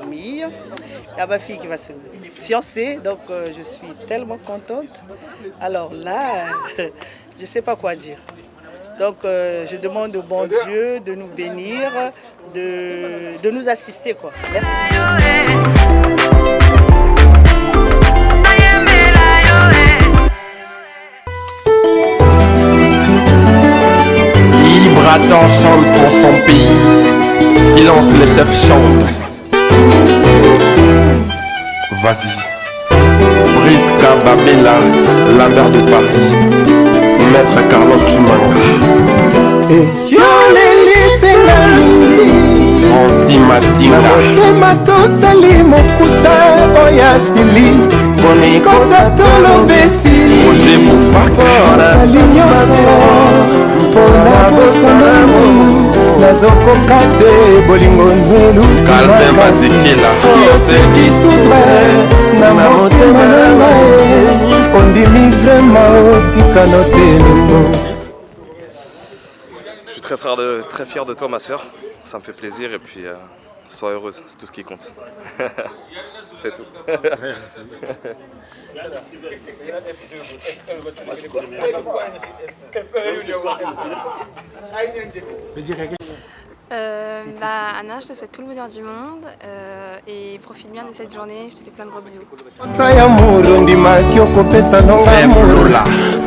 famille. Il y a ma fille qui va se fiancer, donc je suis tellement contente. Alors là, je ne sais pas quoi dire. Donc je demande au bon Dieu de nous bénir, de nous assister, quoi. Merci. Bratan chante pour son pays. Silence, le chef chante. Vas-y. Prisca Babela, la mère de Paris. Maître Carlos Chumanga. Sur les listes Francis Massinga. tosali mokusa oyo asili kosa tolobesili Roger osali nyonso mpona bosanamu nazokoka te bolingo Calvin Bazekela disudre na motema na ngai ondimi vrema otikano te limo. Je suis très fier de toi, ma soeur. Ça me fait plaisir et puis sois heureuse, c'est tout ce qui compte. C'est tout. Anna, je te souhaite tout le bonheur du monde et profite bien de cette journée. Je te fais plein de gros bisous.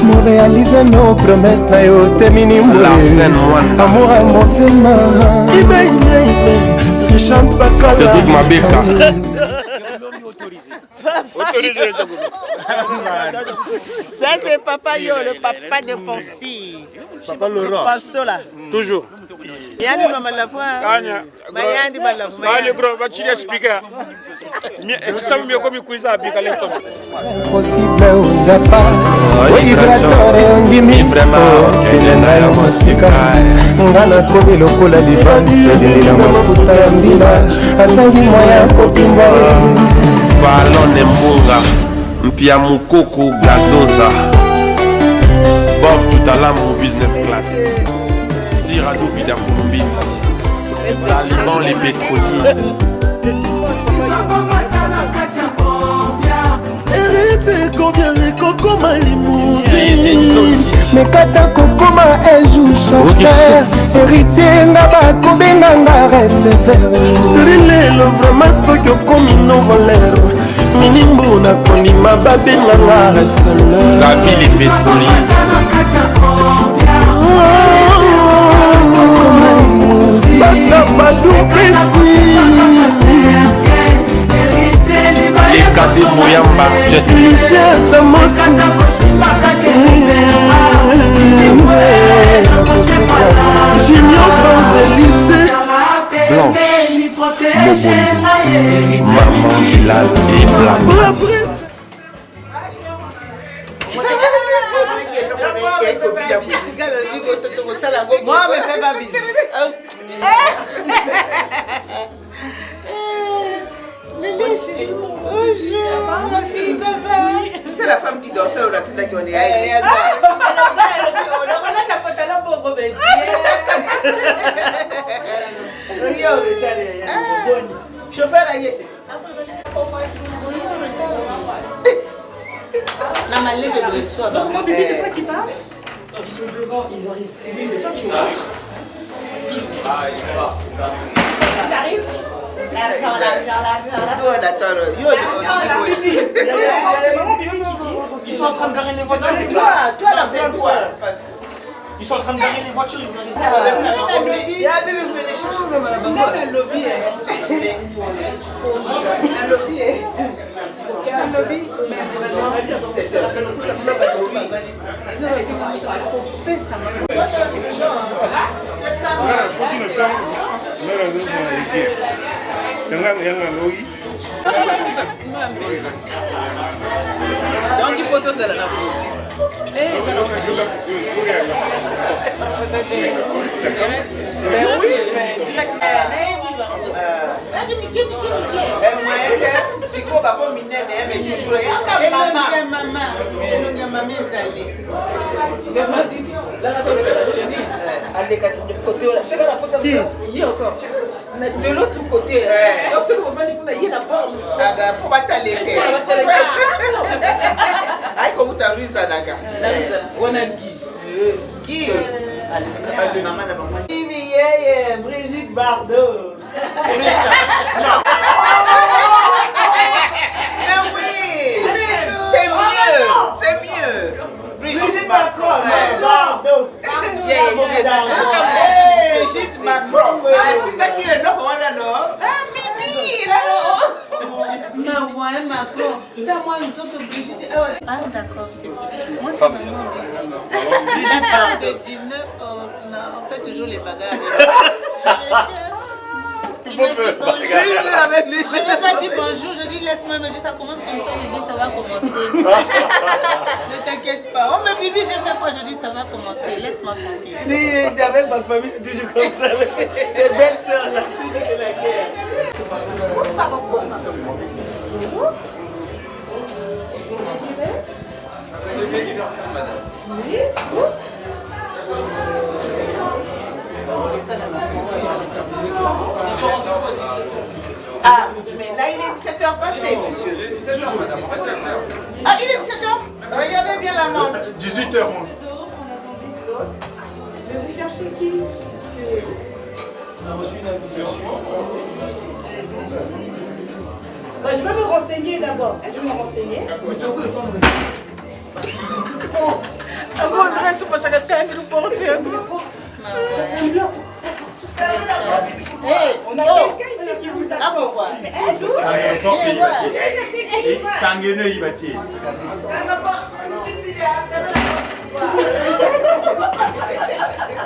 Moréalise nos promesses na yo te minimum amour à motema chante sakala Cédric Mabeka. Ça c'est Papa Yo, le papa de Poncy. Papa Laurent. Passo là. Toujours. Yani mama la foi. Mayandi mala foi. Allez bro, va tirer speaker. Ça me comme quiz à bika lento. Possible au Japon. Vibratore ondimi vraiment kende na yo mosika. Ngana komi lokola libandi ya mafuta ya mbila. Asangi moya kopimba. Valone Mbunga Mpia Mukoko Gazoza Bob Toutalamu Business Class Cyrano Vida Colombie Taliban les pétroliers Hérité combien les cocos malimousin mais kata kokoma un jour chauffeur héritier nga bakobenga nga receveur seri lelo vraiment soki okomi novolero minimbu nakondima babenga nga reseleur Gabi les pétroliers basta badupeti les cadets Moyamba Jet Junior Champs-Élysées Blanche Mobondo Maman Bilal et Blanc Moi, me fais pas bisous. Bonjour, ma fille, ça va? Tu sais la femme qui dansait au latin qui on est allé. Chauffeur à yété. La malée de Bressois. Donc, mon bébé, c'est toi qui parles? Ils sont devant, ils arrivent. Mais toi, tu rentres. Vite. Ah, ils sont là. Ça arrive? Ils sont en train de garer les voitures. C'est toi la vraie toi. Ils sont en train de garer les voitures, ils arrivent. Il y a un bébé, vous venez chercher le lobby. Un lobby. Un lobby. Donc il faut tout ça là. Mais oui, mais direct. Siko bako minene mais toujours maman de l'autre côté. Donc ce que vous faites pour la Aga, pour battre l'été. Aïe, comment t'as vu ça, Naga? On a qui? Maman n'a pas moi. Brigitte Bardot. Non. Mais oui, c'est mieux, c'est mieux. Brigitte Macron, Bardot. Brigitte Macron. Ah, tu es non, Bibi, Macron. Moi, nous sommes Brigitte. Ah, d'accord, c'est bon. Moi, c'est maman de Brigitte Bardot. De 19, on fait toujours les bagarres. Il m'a dit bonjour. Je n'ai pas dit bonjour, je dis laisse-moi me dire ça commence comme ça, je dis ça va commencer. Ne t'inquiète pas. Oh mais Bibi, j'ai fait quoi? Je dis ça va commencer, laisse-moi tranquille. Il dit avec ma famille, c'est toujours comme ça. C'est belle-sœur là, toujours c'est la guerre. Ah, mais là il est 17h passé, monsieur. Ah, il est 17h? Regardez bien la montre. 18h. Vous cherchez qui? Je vais me renseigner d'abord. Je vais me renseigner. Ah bon, André, c'est pas ça que tu nous portes. On a quelqu'un ici qui vous attend. Ah pourquoi?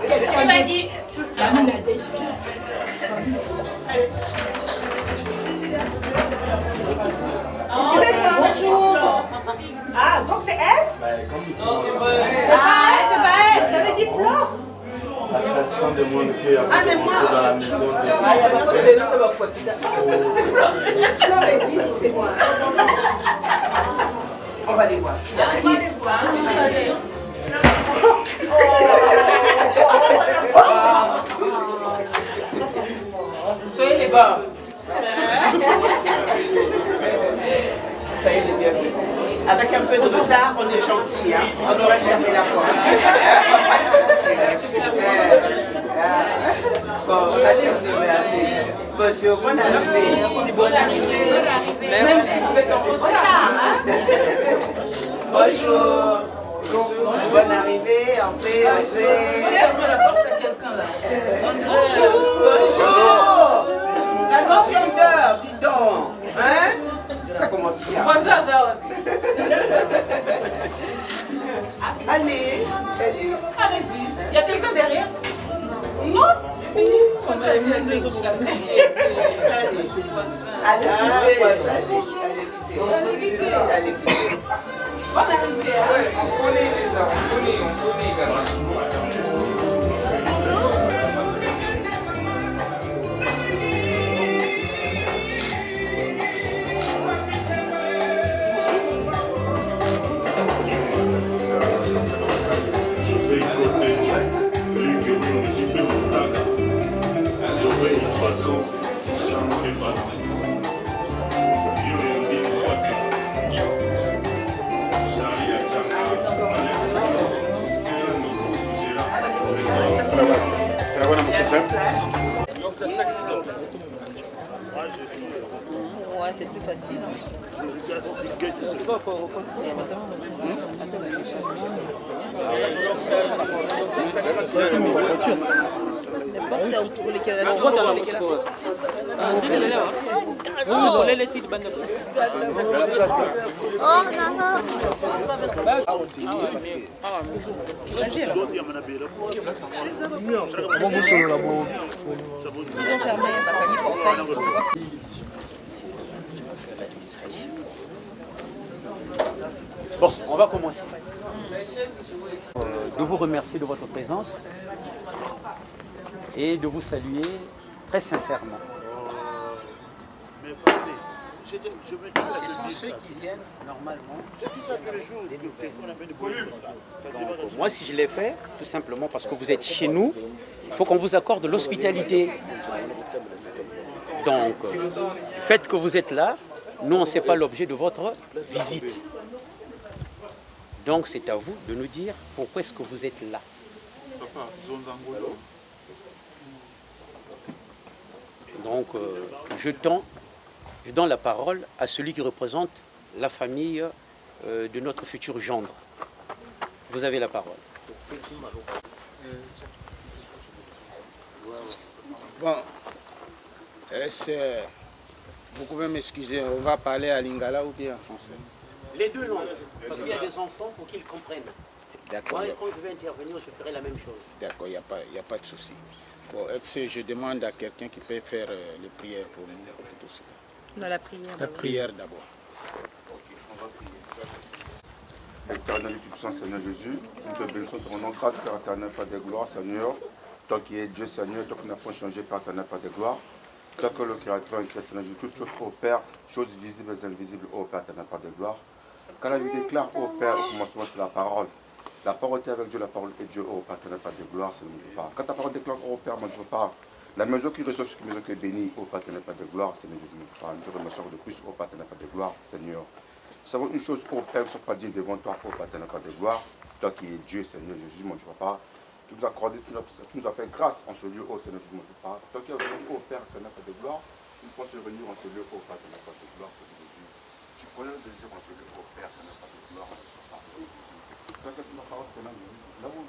Quelqu'un m'a dit, la manadèche. Bonjour. Ah, donc c'est elle? C'est pas elle, c'est pas elle. Vous avez dit Flore? La tradition demande qu'après on rentre dans la maison. Ah, il n'y a pas de c'est nous, ça va foutre. C'est Flore. Flore est dit, c'est moi. On va les voir. On va les voir. Soyez les bons. Ça y est, les bienvenus. Avec un peu de retard, on est gentil, hein. On aurait fermé la porte. Bon, merci. Bonjour, bonne arrivée. Merci, bonne arrivée. Même si vous êtes en retard. Bonjour. Bonjour. Bonne arrivée, entrez. Fermez la porte à quelqu'un là. Bonjour. Bonjour. La notion d'heure, dis donc. Hein? Ça commence bien. Allez. Allez-y. Il y a quelqu'un derrière? Non? Allez. Bonne arrivée. On connaît déjà, on connaît également. Ouais, c'est plus facile. Bon, on va commencer. De vous remercier de votre présence et de vous saluer très sincèrement. Ce sont ceux qui viennent normalement. Donc, moi, si je l'ai fait, tout simplement parce que vous êtes chez nous, il faut qu'on vous accorde l'hospitalité. Donc, du fait que vous êtes là, nous, on ne sait pas l'objet de votre visite. Donc, c'est à vous de nous dire pourquoi est-ce que vous êtes là. Donc, je donne la parole à celui qui représente la famille de notre futur gendre. Vous avez la parole. Bon, vous pouvez m'excuser, on va parler à lingala ou bien en français? Les deux langues, parce qu'il y a des enfants pour qu'ils comprennent. D'accord. Moi, quand je vais intervenir, je ferai la même chose. D'accord, il n'y a pas de souci. Bon, je demande à quelqu'un qui peut faire les prières pour nous. Dans la prière. La prière d'abord. Éternel et tout-puissant Seigneur Jésus, nous te bénissons ton nom, grâce Père éternel, Père de gloire, Seigneur. Toi qui es Dieu, Seigneur, toi qui n'as pas changé, Père éternel, Père de gloire. Toi que le Créateur, Christ, Seigneur Jésus, toutes choses, ô Père, choses visibles et invisibles, ô Père éternel, Père de gloire. Quand la vie déclare, ô Père, au commencement, c'est la parole. La parole était avec Dieu, la parole est Dieu, ô Père éternel, Père de gloire, Seigneur Jésus. Quand ta parole déclare, ô Père, moi je repars. La maison qui reçoit, c'est une maison qui est bénie, ô Père éternel, Père de gloire, Seigneur Jésus. Nous te remercions de plus, ô Père éternel, Père de gloire, Seigneur. Nous savons une chose, ô Père, nous ne sommes pas dignes devant toi, ô Père éternel, Père de gloire. Toi qui es Dieu, Seigneur Jésus, mon Dieu, Papa. Tu nous as accordé, tu nous as fait grâce en ce lieu, ô Seigneur Jésus, mon Dieu, Papa. Toi qui es venu, ô Père éternel, Père de gloire, nous pouvons se réunir en ce lieu, ô Père éternel, Père de gloire, Seigneur Jésus. Tu connais le désir en ce lieu, ô Père éternel, Père de gloire, Papa, Seigneur Jésus. Toi qui as ma parole, là où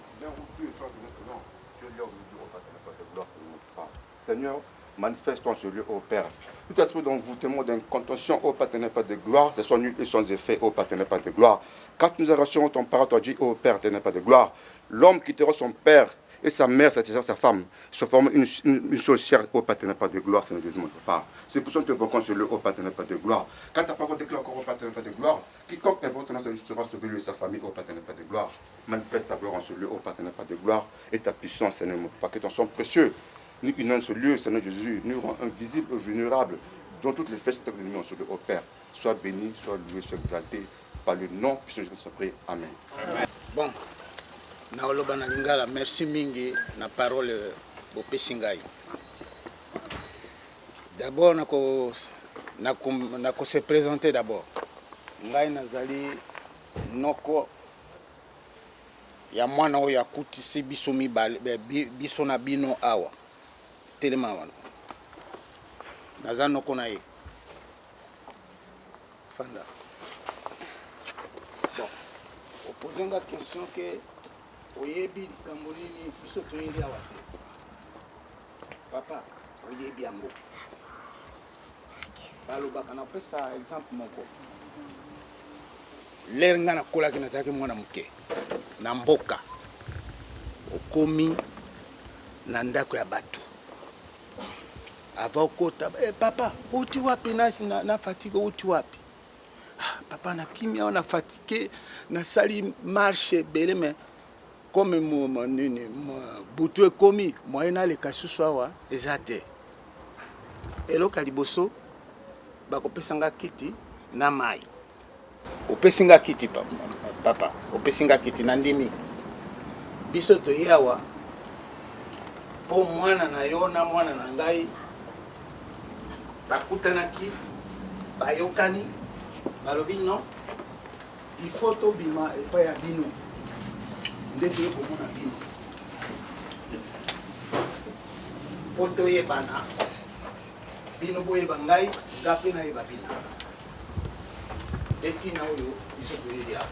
tu es, soit de notre nom, tu es là au milieu, ô Père éternel, Père de gloire, Seigneur, mon Papa. Seigneur, manifeste en ce lieu, ô Père. Tout esprit d'envoûtement, d'incontention, ô Père éternel, Père de gloire, c'est son nul et sans effet, ô Père éternel, Père de gloire. Quand nous rassurons ton Père, toi dit, ô Père éternel, Père de gloire, l'homme quittera son Père et sa mère, c'est-à-dire sa femme, se forment une seule chair, ô Père éternel, Père de gloire, Seigneur Jésus, mon Père. C'est pour ça que nous te invoquons sur le ô Père éternel, Père de gloire. Quand ta parole déclare encore, ô Père éternel, Père de gloire, quiconque invoque ton nom sera sauvé, lui et sa famille, ô Père éternel, Père de gloire. Manifeste ta gloire en ce lieu, ô Père éternel, Père de gloire, et ta puissance, Seigneur, mon Père, que ton sang précieux nous inonde ce lieu, Seigneur Jésus, nous rend invisible et vulnérable, dont toutes les fesses de l'ennemi en ce lieu, ô Père. Sois béni, sois loué, sois exalté, par le nom puissant de Jésus-Christ. Amen. Bon. Naoloba na lingala, merci mingi na parole bopesi ngai. D'abord nako se présenter d'abord. Ngai nazali noko ya mwana oyo akutisi biso mibale biso na bino awa. Telema wana. Naza noko na ye. Fanda. Bon. Opposer une question que oyebi likambo nini biso toyeli awa te papa oyebi yango balobaka napesa exemple moko lere nga nakolaki nazalaki mwana moke na mboka okomi na ndako ya bato ava okota papa outi wapi na fatigue outi wapi papa na kimia on a fatigué na sali marche belé mais comme butu ekomi moyen aleka susu awa eza te eloka liboso bakopesanga kiti na mai opesinga kiti papa opesinga kiti na ndimi biso toye awa po mwana na yo na mwana na ngai bakutanaki bayokani balobi non il faut tobima epai ya bino nde toye komona bino po toyebana bino boyeba ngai nga mpe nayeba bino etina oyo biso toyeli awa.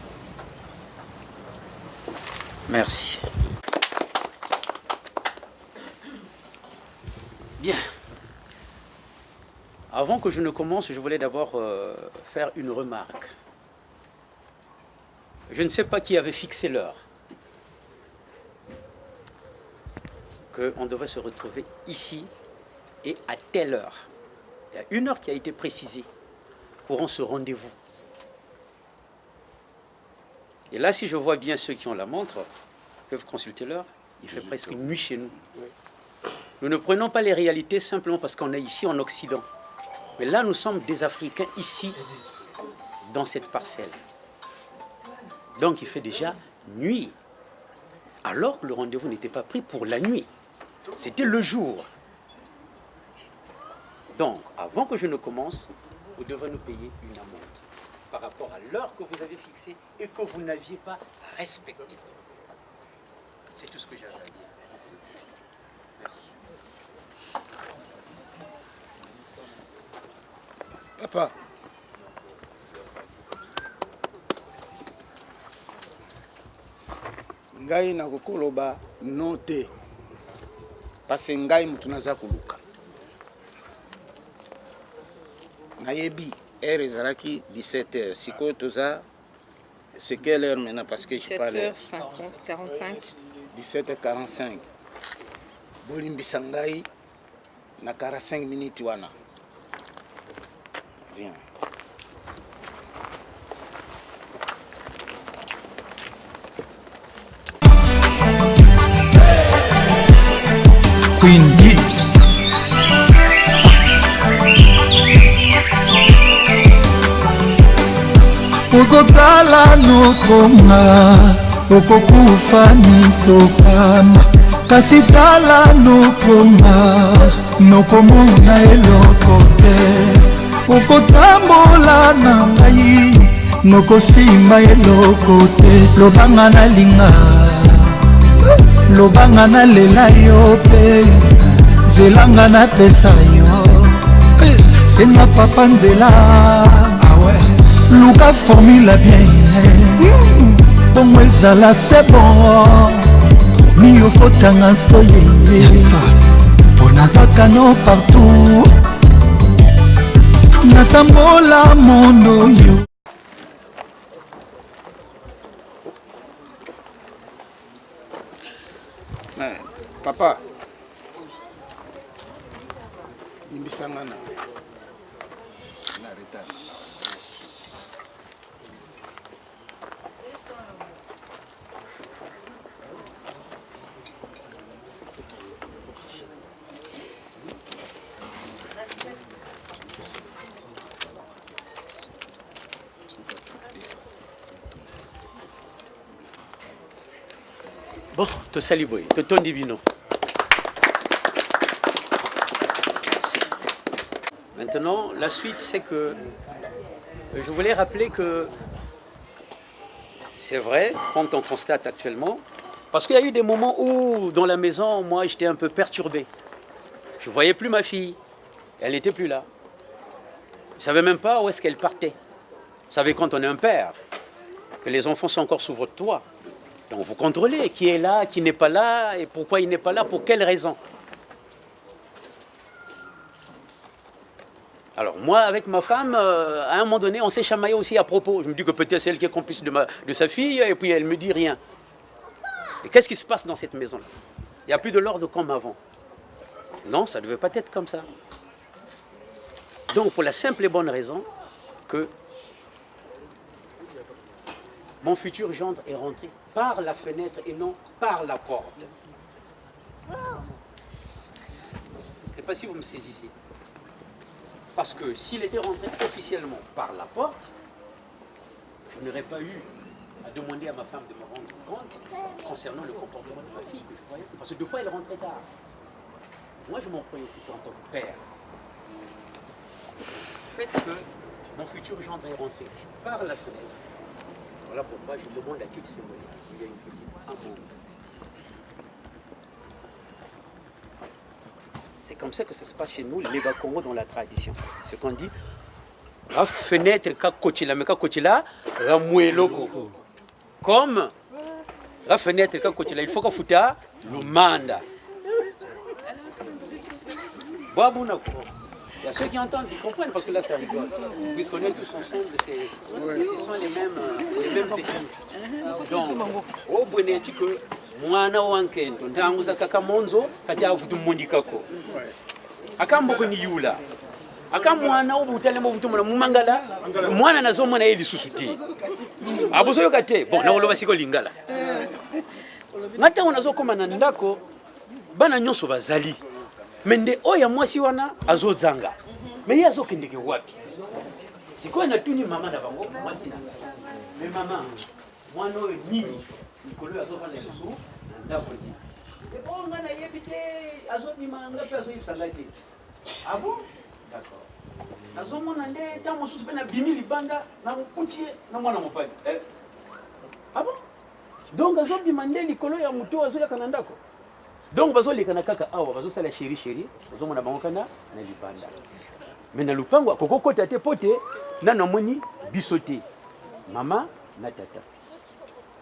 Merci. Bien. Avant que je ne commence, je voulais d'abord faire une remarque. Je ne sais pas qui avait fixé l'heure. Qu'on devait se retrouver ici et à telle heure. Il y a une heure qui a été précisée pour ce rendez-vous. Et là, si je vois bien ceux qui ont la montre, peuvent consulter l'heure, il fait presque nuit chez nous. Nous ne prenons pas les réalités simplement parce qu'on est ici en Occident. Mais là, nous sommes des Africains ici, dans cette parcelle. Donc, il fait déjà nuit. Alors que le rendez-vous n'était pas pris pour la nuit. C'était le jour. Donc, avant que je ne commence, vous devrez nous payer une amende par rapport à l'heure que vous avez fixée et que vous n'aviez pas respectée. C'est tout ce que j'avais à dire. Merci. Papa. Ngai na kokoloba no te. Parce ngai mutu naza koluka. Nayebi heure ezalaki 17h. Sikoyo toza c'est quelle heure maintenant parce que je parle 17h45. 17h45. Bolimbisa ngai na 45 minutes wana. Bien. Queen D. Ozotala nokoma okokufa miso pamba kasi tala nokoma nokomona eloko te okotambola na ngai nokosimba eloko te lobanga nalinga lobanga nalela yo pe nzelanga napesa yo senga papa nzela luka formula bien bongo ezala c'est bon promis okotanga soye mpo nazaka no partout natambola mondo yo. Papa. Imbisanga na retard. Bon, te salut boy, te ton divino. Maintenant, la suite, c'est que je voulais rappeler que c'est vrai, comme on constate actuellement, parce qu'il y a eu des moments où, dans la maison, moi, j'étais un peu perturbé. Je ne voyais plus ma fille. Elle n'était plus là. Je ne savais même pas où est-ce qu'elle partait. Vous savez, quand on est un père, que les enfants sont encore sous votre toit, donc vous contrôlez qui est là, qui n'est pas là, et pourquoi il n'est pas là, pour quelle raison. Alors moi, avec ma femme, à un moment donné, on s'est chamaillé aussi à propos. Je me dis que peut-être c'est elle qui est complice de sa fille, et puis elle ne me dit rien. Et qu'est-ce qui se passe dans cette maison-là? Il n'y a plus de l'ordre comme avant. Non, ça ne devait pas être comme ça. Donc pour la simple et bonne raison que mon futur gendre est rentré par la fenêtre et non par la porte. Je ne sais pas si vous me saisissez. Parce que s'il était rentré officiellement par la porte, je n'aurais pas eu à demander à ma femme de me rendre compte concernant le comportement de ma fille. Parce que deux fois, elle rentrait tard. Moi, je m'en préoccupe en tant que père. Le fait que mon futur gendre est rentré par la fenêtre, voilà pourquoi je demande la titre symbolique. Il y a une petite amende. C'est comme ça que ça se passe chez nous, les Congo dans la tradition. Ce qu'on dit, la fenêtre, comme la fenêtre, il faut qu'on foute le mandat. Il y a ceux qui entendent, qui comprennent, parce que là, ça rigole. Puisqu'on est tous ensemble, ce sont les mêmes équipes. Donc, au Bwenetti que mwana wankendo ntanguza kaka monzo kati avutu mmondikako akamboko ni yula akamwana obutalemo butumana mumangala mwana nazo mwana eli susuti abuso yokate bon na oloba siko lingala ngata onazo koma na ndako bana nyonso bazali mende oya mwasi wana azozanga mais yazo kendeke wapi siko na tuni mama na bango mwasi na mais mama mwana oyo nini nikolo azofana leso ndako ni ebonga na yebite azobima ngapi azoyibisanga te abo D'accord. Nazomona nde ta mosusu pe na bimi libanda na mukutie na mwana mopali. Ah bon? Donc azobima nde likolo ya muto azoyaka na ndako. Donc bazolekana kaka awa bazosala chéri bazomona bango kana na libanda. Mais na lupango kokokota te pote na namoni biso te. Mama na tata.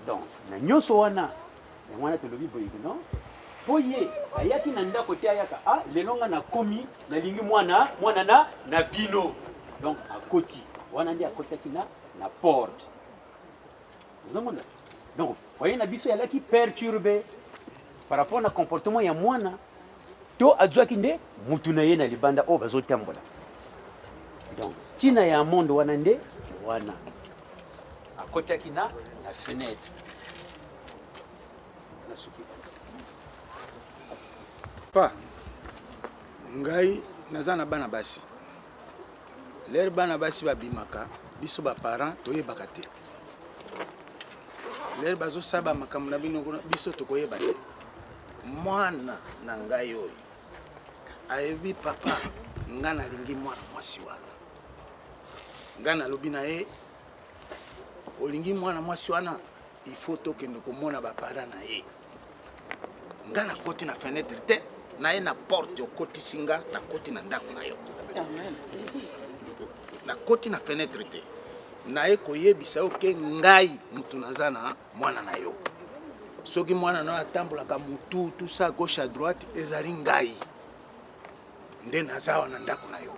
Donc na nyonso wana ya mwana tolobi boye non? Poye ayaki na ndako te ayaka lelonga na komi na lingi mwana na bino. Donc akoti wana ndi akotaki na porte. Vous avez donc voyez na biso yalaki perturbé par rapport na comportement ya mwana to azwaki nde mutu na ye na libanda o bazotambola. Donc tina ya monde wana nde wana akotaki na fenêtre. Pa ngai naza na bana basi lere bana basi babimaka biso baparent toyebaka te lere bazosaba makambo na bino biso tokoyeba te mwana na ngai oyo ayebi papa nga nalingi mwana mwasi wana nga nalobi na ye olingi mwana mwasi wana ifo tokende komona baparent na ye nga nakoti na fenêtre te na ye na porte okotisi nga nakoti na ndako na yo nakoti na fenêtre te na ye koyebisa yo ke ngai mutu naza na mwana na yo soki mwana na yo atambolaka mutu tout ça gauche à droite ezali ngai nde naza wana na ndako na yo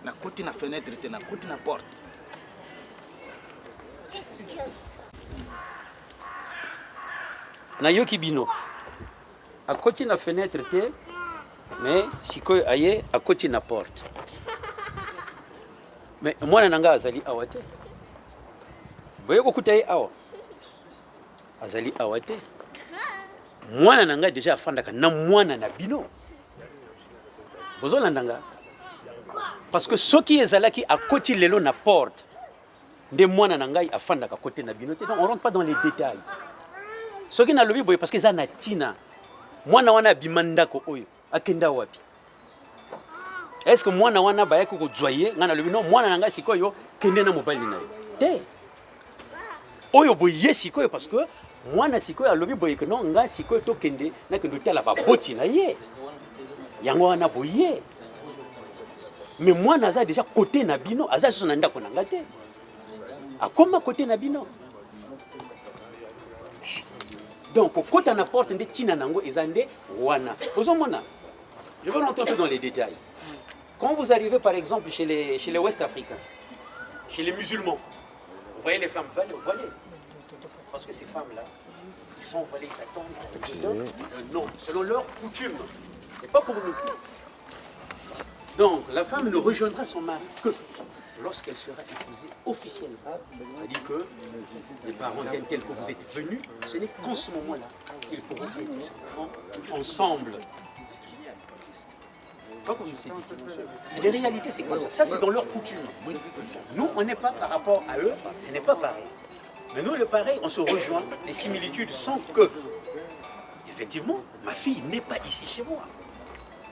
nakoti na fenêtre te nakoti na porte. Na yoki bino akoti na fenêtre te mais sikoyo aye akoti na porte. Mais mwana nanga azali awa te. Boye kokuta ye awa azali awa te. Mwana nanga déjà afandaka na mwana na bino. Bozolanda nga parce que soki ezalaki akoti lelo na porte nde mwana nangai afandaka côté na bino te. Donc on rentre pas dans les détails. Soki na lobi boye parce que za na tina mwana wana bimandako oyo akenda wapi? Est-ce que mwana wana bayaki ko joyer ngana lobi non mwana nanga sikoyo kende na mobali na yo te oyo boye sikoyo parce que mwana sikoyo alobi boye que non nga sikoyo to kende na kendo tala ba boti na ye yango wana boye mais mwana aza déjà côté na bino aza so na ndako na ngate akoma côté na bino. Donc côté na porte nde tina nango ezande wana ozomona. Je vais rentrer un peu dans les détails. Quand vous arrivez par exemple chez les Ouest africains, chez les musulmans, vous voyez les femmes voilées. Parce que ces femmes-là, ils sont voilées, ils attendent non, selon leur coutume. C'est pas pour nous. Donc la femme ne rejoindra son mari que lorsqu'elle sera épousée officiellement. C'est-à-dire que les parents viennent tels que vous êtes venus, ce n'est qu'en ce moment-là qu'ils pourront être ensemble. Pas comme c'est les réalités, c'est quoi ça? C'est dans leur coutume. Nous, on n'est pas par rapport à eux, ce n'est pas pareil. Mais nous, le pareil, on se rejoint, les similitudes sont que, effectivement, ma fille n'est pas ici chez moi.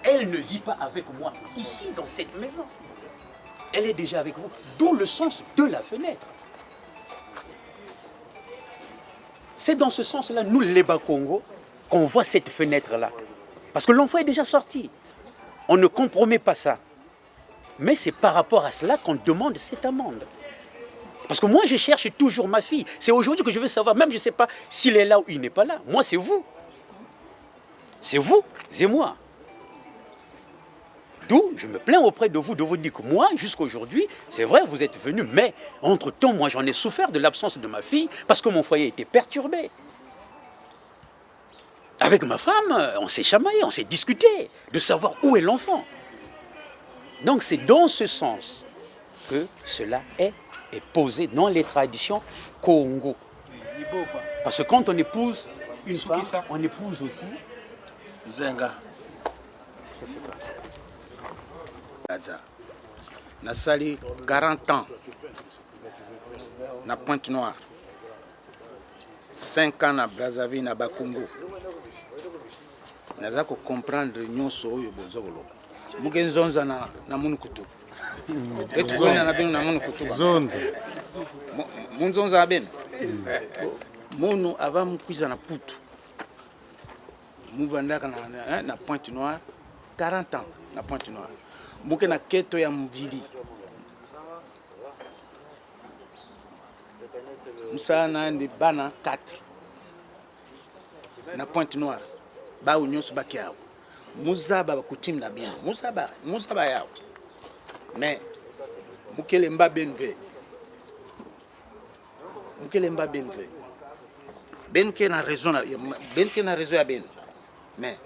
Elle ne vit pas avec moi ici, dans cette maison. Elle est déjà avec vous, d'où le sens de la fenêtre. C'est dans ce sens-là, nous, les Bas-Congo, qu'on voit cette fenêtre-là. Parce que l'enfant est déjà sorti. On ne compromet pas ça. Mais c'est par rapport à cela qu'on demande cette amende. Parce que moi, je cherche toujours ma fille. C'est aujourd'hui que je veux savoir, même je ne sais pas s'il est là ou il n'est pas là. Moi, c'est vous. C'est vous et moi. D'où je me plains auprès de vous dire que moi, jusqu'à aujourd'hui, c'est vrai, vous êtes venus, mais entre-temps, moi, j'en ai souffert de l'absence de ma fille parce que mon foyer était perturbé. Avec ma femme, on s'est chamaillé, on s'est discuté de savoir où est l'enfant. Donc c'est dans ce sens que cela est posé dans les traditions Congo. Parce que quand on épouse une femme, on épouse aussi Zenga. Nasali 40 ans na Pointe-Noire, 5 ans na Brazzaville na Bakongo. Naza ko comprendre nyonso oyo bozolo. mugenzonza na munu kutu etuzona na benu na munu kutu zonza munzonza na benu munu ava mukwiza na putu muvandaka na Pointe Noire 40 ans na Pointe Noire muke na keto ya mvili musana ndi bana 4 na Pointe Noire ba nyonso bakiawo muzaba bakutimi na bino muzaba yawo mais mukele mba benve benke na raison ya ben mais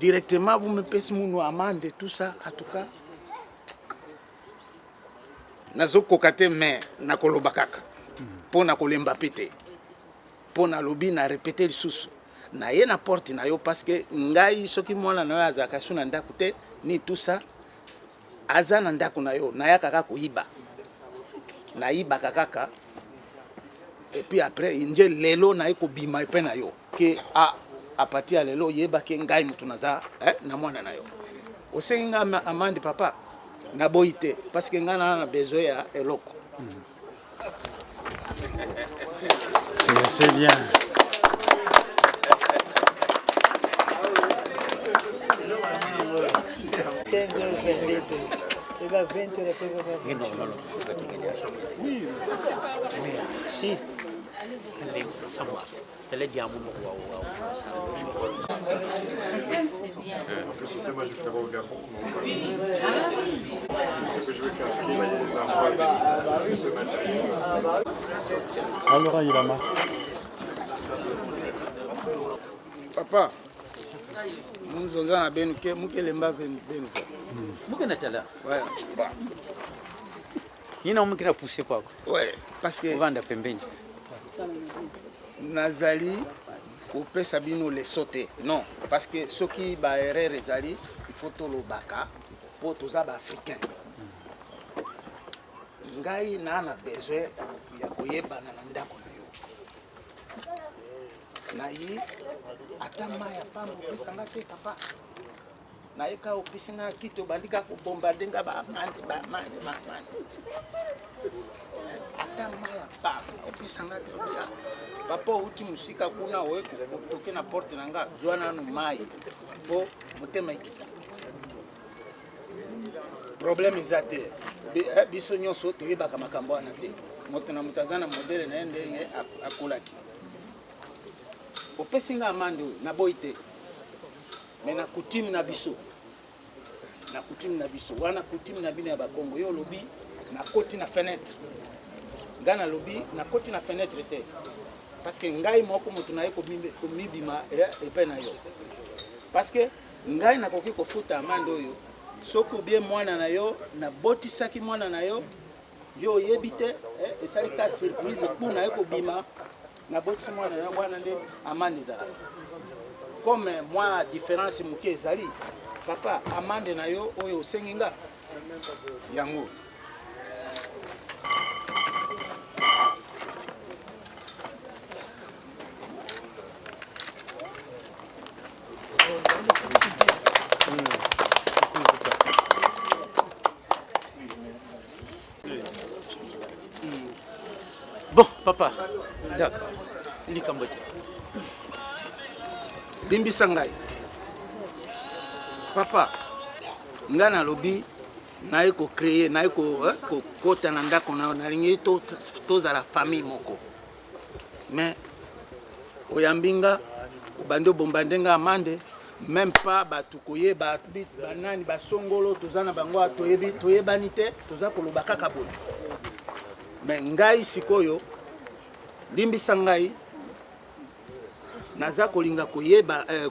directement vous me pèsez mon amende tout ça en tout cas nazokoka te mais nakoloba kaka mpo na kolemba pete mpo na lobi na répéter lisusu na ye na porte na yo parce que ngai soki mwana na yo azalaka su na ndako te ni tout ça aza na ndako na yo naya kaka koyiba nayibaka kaka et puis après nje lelo na ye kobima epe na yo ke a partir ya lelo yebaki ngai mutu naza na mwana na yo osengi nga amandi papa naboyi te parce que ngai na besoin ya eloko c'est bien. Si. En plus, c'est moi, je vais faire au Gabon. Ce que je vais faire, c'est qu'il va y aller les arbres ce matin. Alors, il a marre. Papa, nous avons bien que nous kelemba ben. Muke natala. Ouais. Yina mukira pousser quoi. Ouais, parce que vanda pembeni. Nazali kopesa bino les sauter. Non, parce que ceux qui ba erreur ezali, il faut to lo baka pour toza ba africain. Ngai na besoin ya koyebana na ndako na yo. Na yi atama ya pambo pesa ngate papa. Na yeka opisina kito bandika ko bombarder nga ba mande. Atama ya pambo opisa ngate papa uti musika kuna we toke na porte nanga zwana no mai po motema ikita problème izate biso nyonso toyebaka makambo wana te moto na mutazana modele na ndenge akulaki opesinga amande na boite mais na coutume na biso wana coutume na bino ya bakongo yo lobi na koti na fenêtre ngana lobi na koti na fenêtre te parce que ngai moko moto na ye komibima epe na yo parce que ngai nakoki kofuta amande oyo soki obie mwana na yo na botisaki mwana na yo yo oyebi te esali ka surprise pour na ye kobima na botisi mwana na yo wana nde amande ezalaka comme moi différence moke ezali papa amande na yo oyo osengi nga yango Bon, papa. D'accord. Likambote. Limbisa ngai. Papa, ngana lobi na eko créer na eko kota na ndako na lingi toza la famille moko. Mais oyambinga obando bombandenga amande même pas batukoye banani basongolo tozana bango toyebani te toza koloba kaka boye. Mais ngai sikoyo limbisa ngai naza kolinga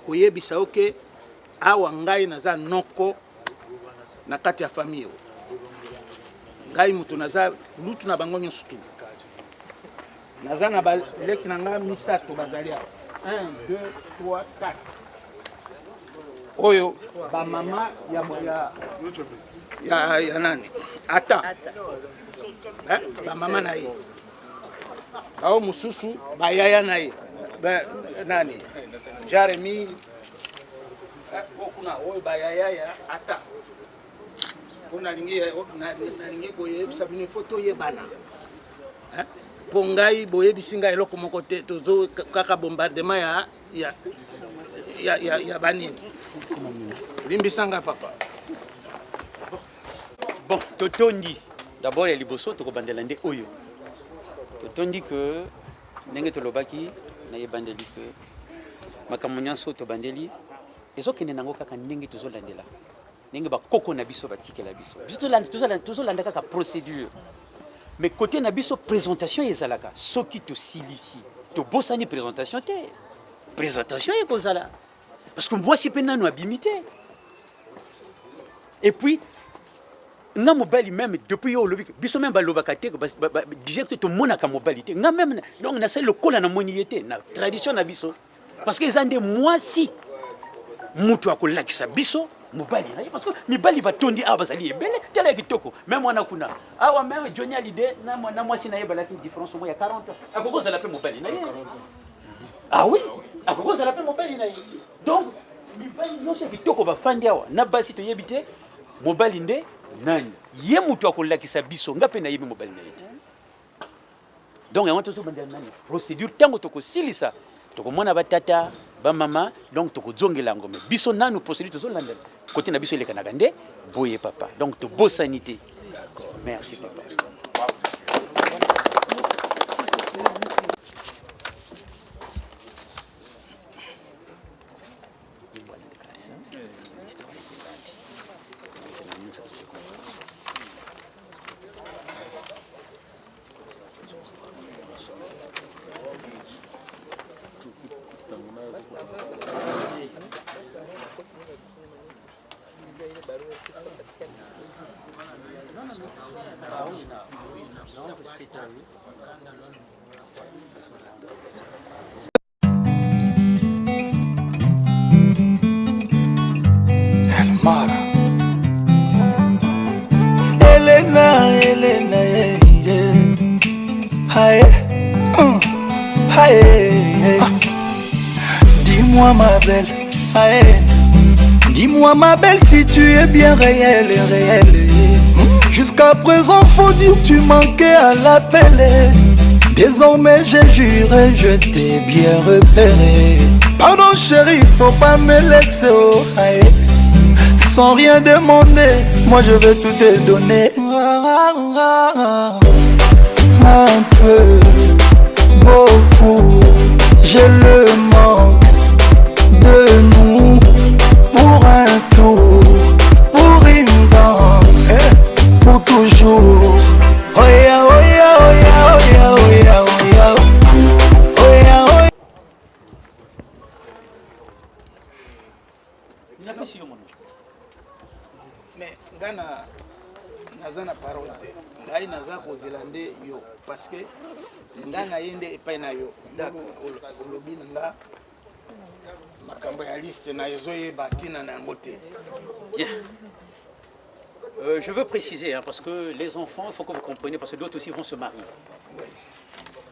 koyebisa oke awa ngai naza noko na kati ya famille ngai mutu naza lutu na bango nyonso tu naza na baleki na ngai misato bazali awa 1 2 3 4 oyo ba mama ya nani ata ba mama na ye ao mususu ba yaya na ye nani Jeremy kuna oyo bayayaya ata po nalingi koyebisa bino ifo toyebana mpo ngai boyebisi ngai eloko moko te tozo kaka bombardement ya banini limbisanga papa. Bon, totondi d'abord ya liboso tokobandela nde oyo totondi que ndenge tolobaki nayebandeli que makambo nyonso tobandeli ezokende nango kaka ndenge tozolandela ndenge bakoko na biso batikela biso tozolanda kaka procédure mais côté na biso présentation ezalaka soki tosilisi tobosani présentation te présentation ekozala parce que mwasi mpe nano abimi te et puis nga mobali même depuis yo olobi biso même balobaka te direct tomonaka mobali te nga même donc nasali lokola na moni ye te na tradition na biso parce que eza nde mwasi mutu akolakisa biso mobali na ye parce que mibali batondi awa bazali ebele tala ya kitoko même wana kuna awa même Johnny Hallyday na mwasi na ye balaki différence au moins ya 40 ans akokozala mpe mobali na ye ah oui akokozala mpe mobali na ye donc mibali nyonso ya kitoko bafandi awa na basi toyebi te mobali nde nani ye mutu akolakisa biso nga mpe nayebi mobali na ye te donc yango tozobandela nani procédure ntango tokosilisa tokomona batata bamama donc tokozongela yango me biso nanu procédure tozolandela kote na biso elekanaka nde boye papa donc tobosani te. Merci papa. Dis-moi ma belle, dis-moi ma belle si tu es bien réelle. Jusqu'à présent faut dire que tu manquais à l'appel. Désormais j'ai juré, je t'ai bien repéré. Pardon chérie, faut pas me laisser sans rien demander, moi je veux tout te donner. Un peu, beaucoup, j'ai le manque de nous. Pour un tour, pour une danse, pour toujours. Oh yeah, oh yeah, oh yeah, oh yeah, oh yeah, oh yeah, oh yeah, oh yeah. Mais Ghana naza na parole te ngai naza kozela nde yo parce que ngai na ye nde epai na yo olobi na nga makambo ya liste na ezoyeba ntina na yango te. Bien. Je veux préciser, parce que les enfants, il faut que vous compreniez, parce que d'autres aussi vont se marier.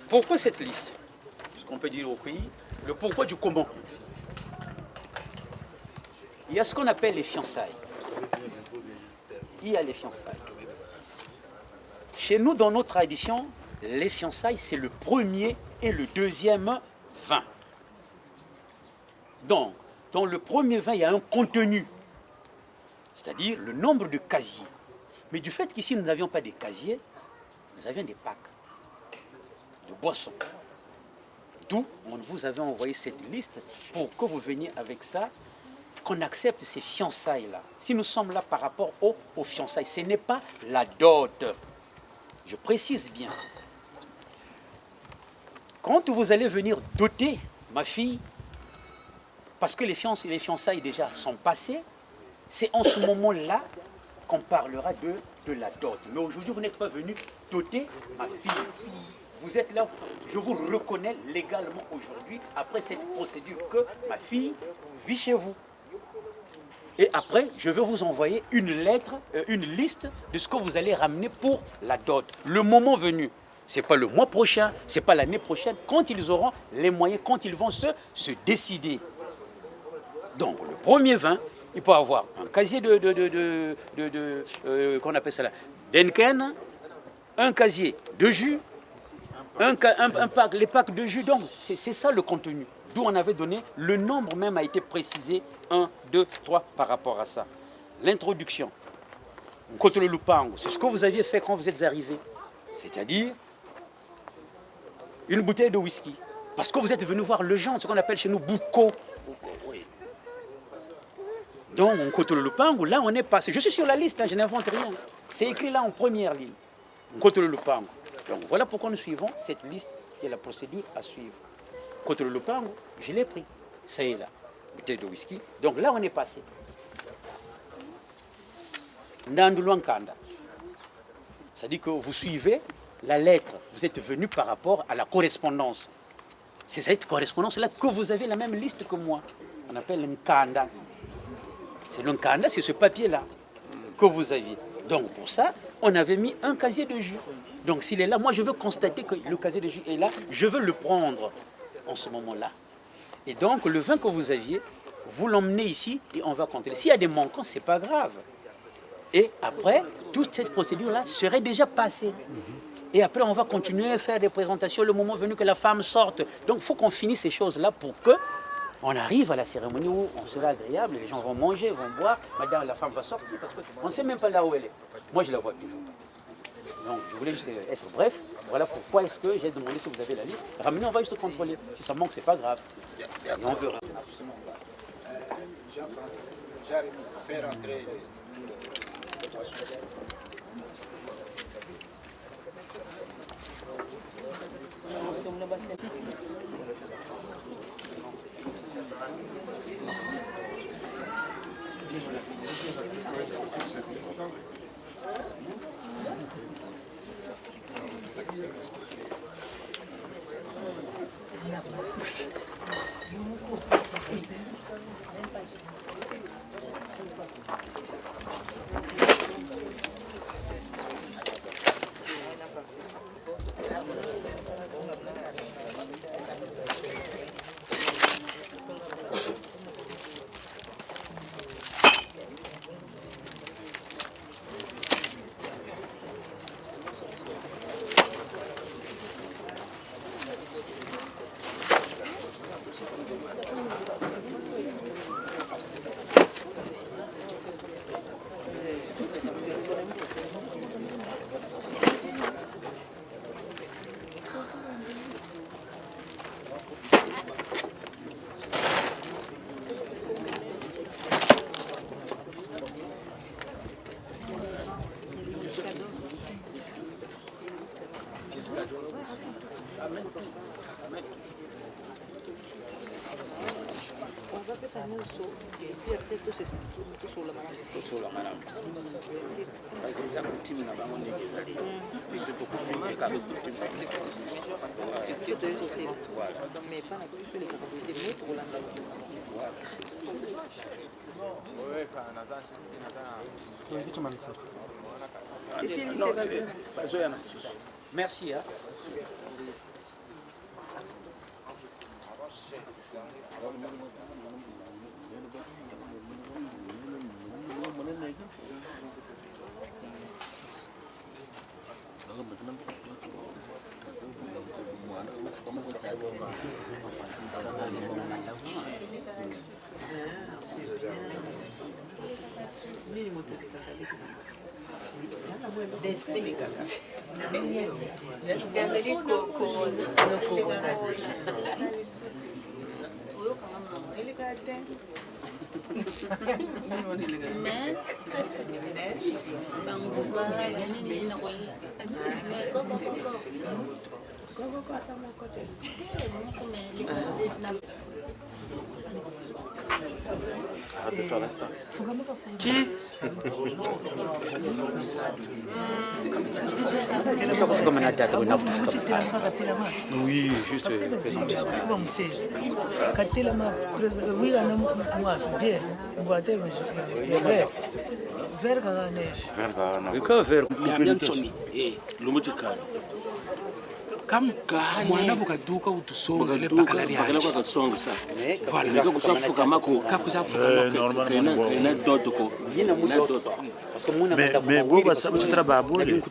Pourquoi cette liste? Ce qu'on peut dire au pays, le pourquoi du comment. Il y a ce qu'on appelle les fiançailles. Il y a les fiançailles. Chez nous, dans nos traditions, les fiançailles, c'est le premier et le deuxième vin. Donc, dans le premier vin, il y a un contenu, c'est-à-dire le nombre de casiers. Mais du fait qu'ici, nous n'avions pas de casiers, nous avions des packs de boissons. D'où on vous avait envoyé cette liste pour que vous veniez avec ça, qu'on accepte ces fiançailles-là. Si nous sommes là par rapport aux fiançailles, ce n'est pas la dot. Je précise bien. Quand vous allez venir doter ma fille, parce que les fiançailles déjà sont passées, c'est en ce moment-là qu'on parlera de la dot. Mais aujourd'hui, vous n'êtes pas venu doter ma fille. Vous êtes là, je vous reconnais légalement aujourd'hui, après cette procédure, que ma fille vit chez vous. Et après, je vais vous envoyer une lettre, une liste de ce que vous allez ramener pour la dot. Le moment venu, ce n'est pas le mois prochain, ce n'est pas l'année prochaine, quand ils auront les moyens, quand ils vont se décider. Donc le premier vin, il peut avoir un casier qu'on appelle ça là, d'Henken, un casier de jus, les packs de jus. Donc c'est ça le contenu. D'où on avait donné, le nombre même a été précisé, 1, 2, 3 par rapport à ça. L'introduction, Nkotolo Lupango, c'est ce que vous aviez fait quand vous êtes arrivé. C'est-à-dire une bouteille de whisky. Parce que vous êtes venu voir le genre, ce qu'on appelle chez nous Bouko. Donc, Nkotolo Lupango, là on est passé. Je suis sur la liste, hein, je n'invente rien. C'est écrit là en première ligne. Nkotolo Lupango. Donc voilà pourquoi nous suivons cette liste qui est la procédure à suivre. Nkotolo Lupango, je l'ai pris. Ça y est là. Bouteille de whisky. Donc là on est passé. Ndanduluankanda. C'est-à-dire que vous suivez la lettre. Vous êtes venu par rapport à la correspondance. C'est cette correspondance-là que vous avez la même liste que moi. On appelle Nkanda. C'est le Nkanda, c'est ce papier-là que vous aviez. Donc pour ça, on avait mis un casier de jus. Donc s'il est là, moi je veux constater que le casier de jus est là. Je veux le prendre en ce moment-là. Et donc le vin que vous aviez, vous l'emmenez ici et on va compter. S'il y a des manquants, ce n'est pas grave. Et après, toute cette procédure-là serait déjà passée. Et après, on va continuer à faire des présentations le moment venu que la femme sorte. Donc, il faut qu'on finisse ces choses-là pour qu'on arrive à la cérémonie où on sera agréable, les gens vont manger, vont boire, madame, la femme va sortir parce qu'on ne sait même pas là où elle est. Moi, je la vois toujours. Donc, je voulais juste être bref. Voilà pourquoi est-ce que j'ai demandé si vous avez la liste. Ramenez, on va juste contrôler. Si ça manque, ce n'est pas grave. Et on verra. J'arrive à faire entrer Merci. Hein. Arrête de faire l'instant. Qui Oui, juste. mwana bukaduka utusonga le bakala bakala kwa katsonga sa Voilà. nika kusafuka mako normalement ina doto ko mais bo basa bo trababole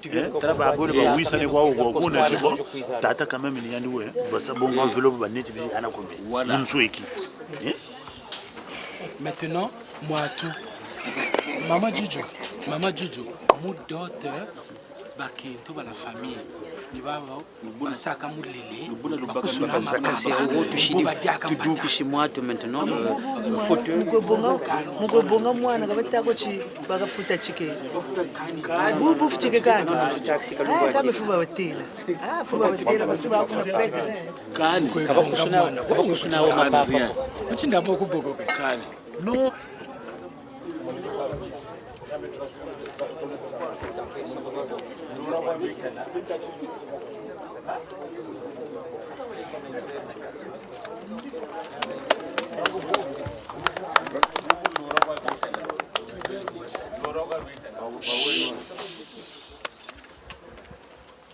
trababole ba wisa ne kwa ugo kuna tibo tata kama mini yandi we basa bo envelope ba neti bi ana kombe nso équipe Maintenant, moi tout. Maman Juju, mon daughter, baki to la famille. Ni baba basaka mulele. Bakasaka c'est au toucher tout doux chez moi maintenant fauteuil. Mugo bonga mwana kabata ko chi bakafuta chike. Bubu chike kani. Kama fuba wetela. Fuba wetela basi ba kuna preka. Kani kabakusuna wa mapapa. Mtinda mboko boko kani. No.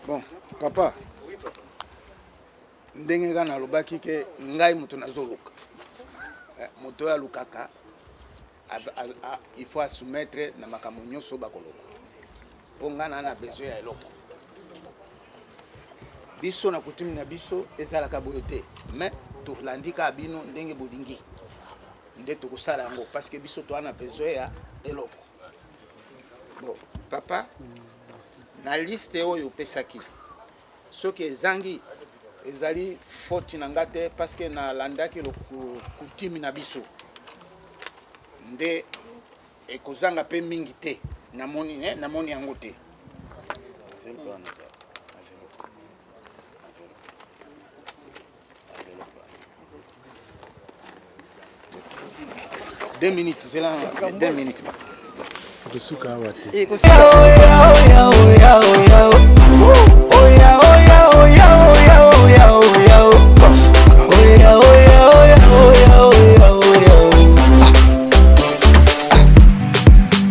Bon, papa. Ndenge kana lobaki ke ngai mutu nazoluka. Moto ya lukaka il faut soumettre na makambo nyonso bakoloko. Pongana na besoin ya eloko. Biso na kutumi na biso ezalaka boyote, mais tolandika bino ndenge bolingi. Nde tokosala yango parce que biso to ana besoin ya eloko. Bon, papa na liste oyo pesaki. Soki ezangi ezali faute na ngate parce que na landaki lo kutimi na biso. Nde ekozanga pe mingi te namoni yango te. Deux minutes, c'est là, 2 minutes.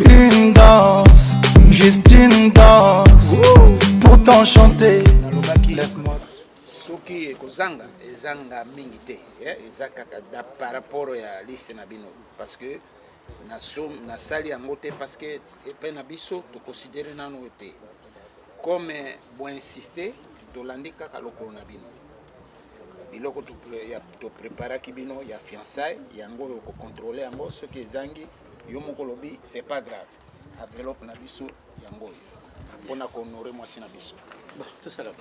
Une danse, juste une danse, pour t'enchanter. Laisse-moi. Soki ekozanga ezanga mingi te, ezakaka da par rapport à liste na bino parce que na sali yango te parce que epe na biso to considérer nano te comme bo insister to landika ka lokolo na bino biloko to préparer ki bino ya fiançailles yango ko contrôler yango soki ezangi yo moko lobi c'est pas grave enveloppe na biso yango pona ko honorer moi si na biso tout ça là.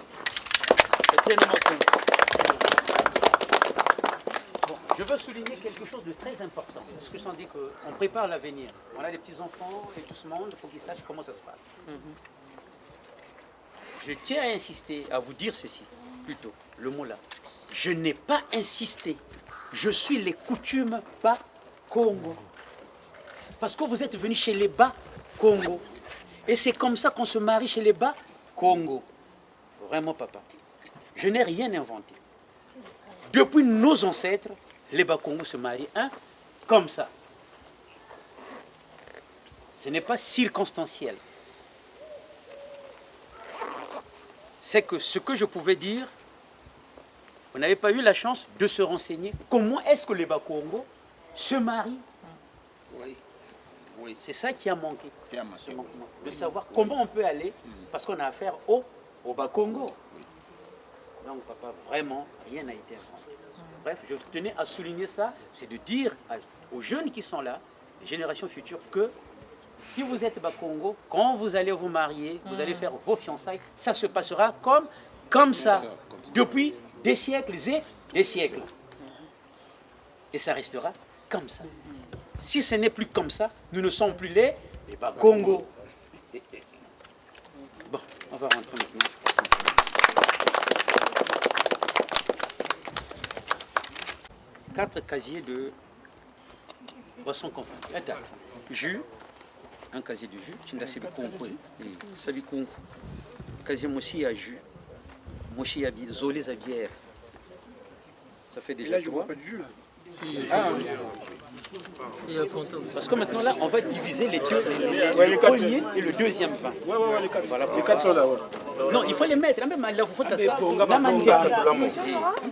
Bon, je veux souligner quelque chose de très important, parce que je sens dit qu'on prépare l'avenir. On a des petits-enfants et tout ce monde, il faut qu'ils sachent comment ça se passe. Je tiens à insister, à vous dire ceci, plutôt, le mot là. Je n'ai pas insisté. Je suis les coutumes bas Congo. Parce que vous êtes venus chez les bas Congo. Et c'est comme ça qu'on se marie chez les bas Congo. Vraiment, papa. Je n'ai rien inventé. Depuis nos ancêtres, les Bakongo se marient comme ça. Ce n'est pas circonstanciel. C'est que ce que je pouvais dire, vous n'avez pas eu la chance de se renseigner. Comment est-ce que les Bakongo se marient? Oui. C'est ça qui a manqué. De savoir comment on peut aller, parce qu'on a affaire au Bakongo. Donc, papa, vraiment, rien n'a été inventé. Bref, je tenais à souligner ça, c'est de dire aux jeunes qui sont là, les générations futures, que si vous êtes Bakongo, quand vous allez vous marier, vous allez faire vos fiançailles, ça se passera comme ça, depuis des siècles et des siècles. Et ça restera comme ça. Si ce n'est plus comme ça, nous ne sommes plus les Bakongo. Bon, on va rentrer maintenant. Quatre casiers de boissons confondues. Jus, un casier de jus. Casier mochi à jus. Mochi à bière. Zolé à bière. Ça fait déjà. Et là, je vois pas de jus là. Ah, Parce que maintenant là, on va diviser les deux, le premier et le deuxième vin. Voilà, les quatre sont là. Non, il faut les mettre. Même là, il faut faire ça. Il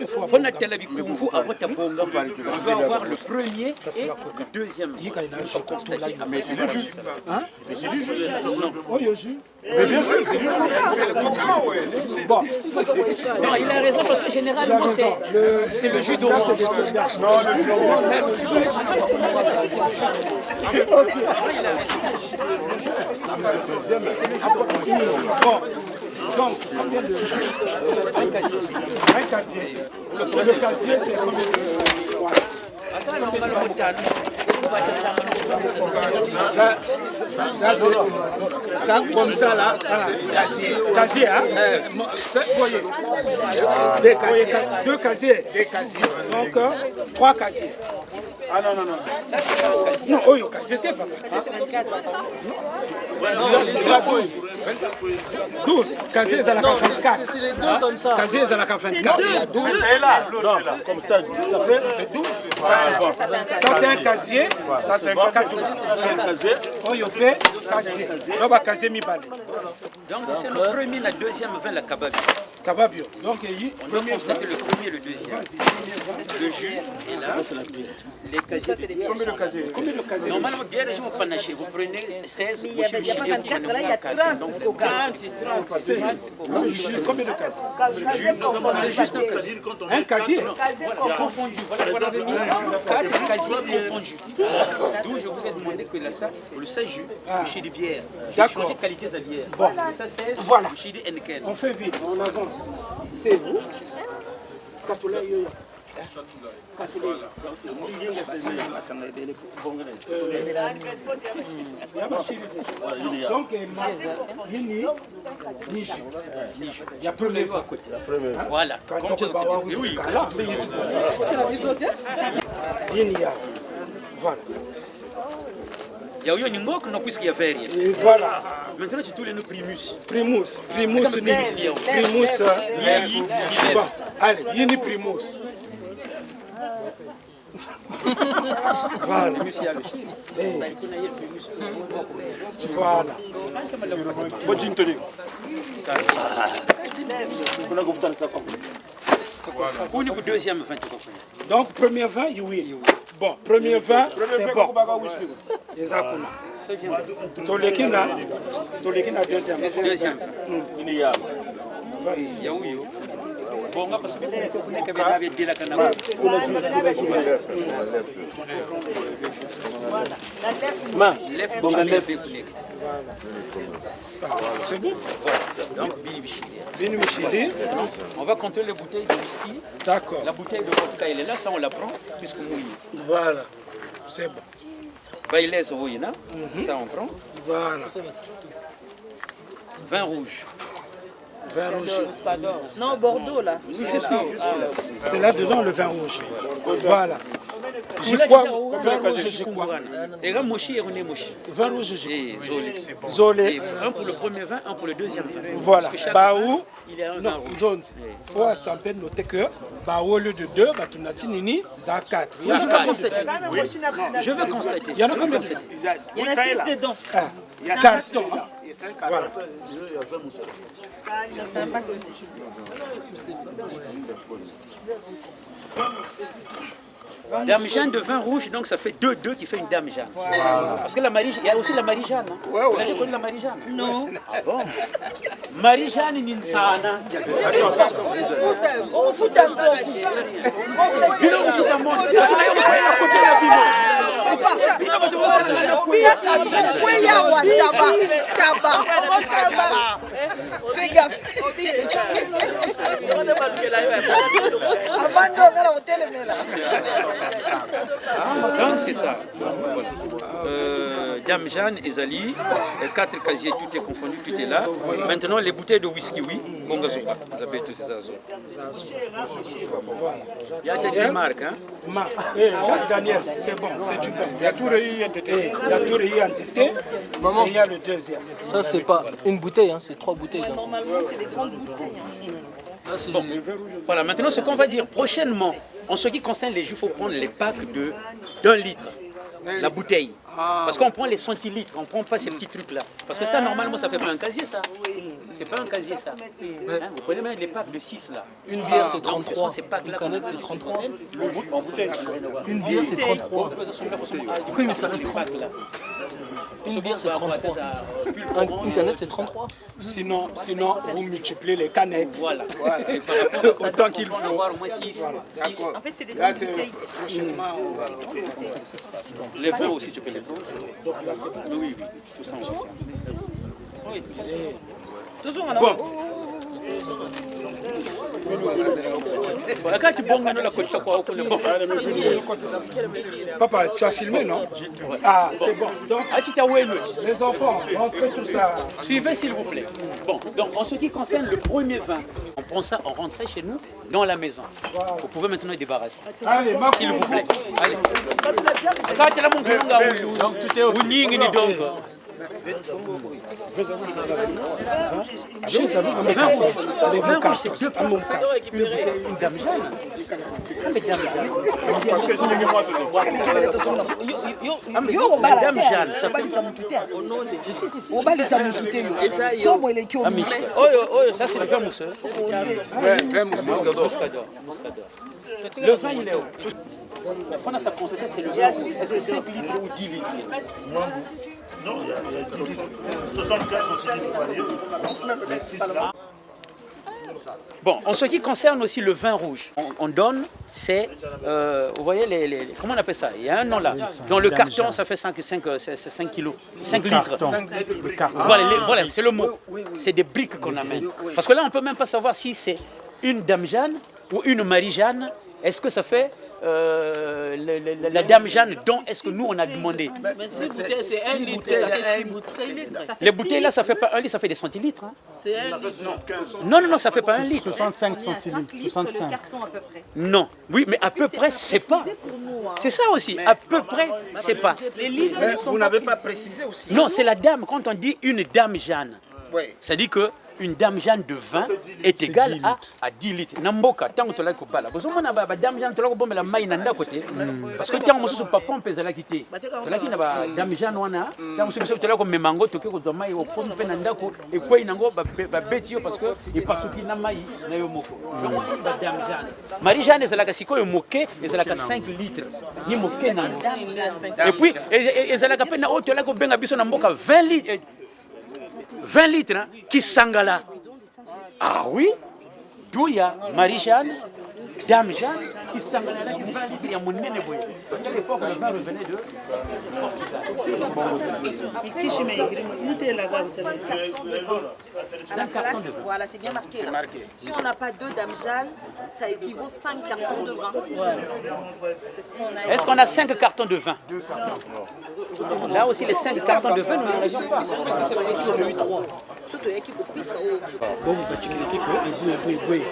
faut avoir le premier et le deuxième. Mais c'est du jus. Mais c'est du jus. Oh, il y a jus. Mais bien sûr, c'est du jus. Bon. Non, il a raison parce que généralement, c'est le jus d'orange. Non, le jus d'orange. Bon, donc, un casier. Le casier, c'est comme Ça, comme ça là, c'est casier, hein? Voyez. Deux casiers. Donc, 3 casiers. Ah non. Non, oh, il y a casier, papa. 12. Casiers à la 24. C'est les deux comme ça. Casiers à la 24. Il y a 12. C'est là. Non, comme ça fait c'est 12. Ça, c'est un casier. Ça, c'est un casier. Oh, il y a casier. Donc, casier mi-balé. Donc, c'est le premier, la deuxième vin, la cababio. Cababio. Donc, il y a on doit constater le premier et le deuxième. Le jus est là. Les casiers, c'est des bières. Combien de casiers? Normalement, bière, je vous panaché. Vous prenez 16, vous Il y a pas 24, là, il y a 30 coca. 30. Combien de casiers? C'est juste un casier. Confondu. Vous avez mis 4 casiers confondus. D'où je vous ai demandé que là, ça, le 16 jus, vous chez des bières. J'ai changé de qualité de bière. Bon. Ça, 16, voilà. vous chez des Henken. On fait vite, on avance. C'est vous. Donc, il y a premier fois. Voilà. Oui. Voilà. Il y a eu une ngok, non, puisqu'il y a verre. Et voilà. Maintenant, tu tournes le primus. Primus. Primus. Bon, allez, yini primus. Voilà. Voilà. Deuxième vin. Donc, premier vin, oui. Bon, premier vin, c'est bon. Exactement. Tolekina, deuxième. Deuxième. Bon, parce que c'est bon. Donc, Bini Michili. On va compter les bouteilles de whisky. D'accord. La bouteille de vodka, elle est là, ça on la prend, puisque mouille. Voilà, c'est bon. Bailez, ça on prend. Voilà. Vin rouge. Vin rouge. Non, Bordeaux là. C'est là-dedans le vin rouge. Voilà. Je crois. Vin rouge, je crois. Et là, mochi et rené mochi. Vin rouge, je crois. Zolé. Un pour le premier vin, un pour le deuxième vin. Voilà. Baou. Il y a un vin rouge. Il faut à Saint-Pé noter que Baou, au lieu de 2, Batunatinini, ça a 4. Je veux constater. Je veux constater. Il y en a combien? Il y en a 6 dedans. Il y a 4. Voilà. Il y a 5 aussi. Dame Jeanne de vin rouge, donc ça fait 2-2 qui fait une Dame Jeanne. Voilà. Parce que la Marie, il y a aussi la Marie Jeanne. Hein? Vous avez connu la Marie Jeanne? Non. Ah bon? Marie Jeanne Ninsana. On fout un peu. Fais gaffe. Donc c'est ça. Dame Jeanne et Zali, 4 casiers, tout est confondu, tout est là. Maintenant les bouteilles de whisky, oui. Bon, vous avez tous ces azos. Il y a des marques, hein? Jacques Daniel, c'est bon, c'est du bon. Il y a tout réuni en tété. Maman, il y a le deuxième. Ça, c'est pas une bouteille, hein, c'est 3 bouteilles. Normalement, c'est des grandes bouteilles. Bon, voilà, maintenant ce qu'on va dire prochainement, en ce qui concerne les jus, il faut prendre les packs de d'1 litre. la bouteille. Parce qu'on prend les centilitres, on prend pas ces petits trucs-là. Parce que ça, normalement, ça fait pas un casier, ça. C'est pas un casier, ça. Hein, vous prenez même les packs de 6, là. Une bière, c'est Donc, ce sont 33. ces packs-là. Une canette, c'est 33. En bouteille. Une bière, c'est 33. Oui, mais ça reste 30. Une bière, c'est 33. Une canette, c'est 33. Sinon, vous multipliez les canettes. Voilà. Et par rapport à ça, autant qu'il faut avoir au moins 6. En fait, c'est des Là, bouteilles. c'est prochainement. Les vins aussi, tu peux les prendre. Oui, oui, tout ça. Oui. Toujours en Bon. Quand tu bon, la coach, quoi, Papa, tu as filmé, non? Ah, c'est bon. Donc, les enfants, rentrez tout ça. Suivez, s'il vous plaît. Bon, donc en ce qui concerne le premier vin, on prend ça, on rentre ça chez nous, dans la maison. Vous pouvez maintenant le débarrasser. Allez, s'il vous plaît. Allez. Quand tu as mon donc tout est au donc. C'est une dame jeune. Ça c'est le vin mousseux. Le vin il est où? La fin de sa conséquence c'est le vin. Est-ce que 5 litres ou 10 litres? Non, il y a 75 centilitres. Bon, en ce qui concerne aussi le vin rouge, on donne, c'est, vous voyez, comment on appelle ça? Il y a un nom là. Dans le carton, ça fait 5 kilos, 5 litres. Voilà, c'est le mot. C'est des briques qu'on amène. Parce que là, on ne peut même pas savoir si c'est une Dame Jeanne ou une Marie Jeanne. Est-ce que ça fait la Dame Jeanne dont est-ce que nous on a demandé? C'est 1 litre. Les bouteilles là, ça fait pas 1 litre, ça fait des centilitres. Hein. C'est 1 litre. Non, ça fait pas 1 litre. 65 centilitres, 65. Non, oui, mais à peu près, c'est pas. C'est ça aussi, à peu près, c'est pas. Vous n'avez pas précisé aussi. Non, c'est la dame, quand on dit une Dame Jeanne, ça dit que une Dame Jeanne de vin est égale à 10 litres. Namboka, tant que tu l'as coupé là. Parce que moi, Dame Jeanne, tu l'as coupé la maille n'a côté. Parce que tant que tu pas pompé, tu l'as quitté. Tu l'as quitté, Dame Jeanne, wana. Tant que tu l'as coupé mango, tu l'as maille au pompe n'a côté. Et quoi, il n'a pas bêtio parce que il passe qu'il n'a maille n'a eu moko. Donc, Dame Jeanne. Marie Jeanne, c'est la casiko, il moqué, et c'est la 5 litres. Il moqué n'a. Et puis, et c'est la capelle n'a autre, tu l'as coupé n'a biso namboka 20 litres. 20 litres, hein, qui sangala. Ah oui, d'où il y a Marie-Jeanne, Dame Jeanne, qui sangala là, qui 20 litres, il y a mon nez boy. À l'époque, le vin revenait de Portugal. Voilà, c'est bien marqué. Là. Si on n'a pas 2 Dame Jeanne, ça équivaut 5 cartons de vin. Est-ce qu'on a 5 cartons de vin? Là aussi, les 5 cartons de vin, nous n'en avions pas. On a eu 3.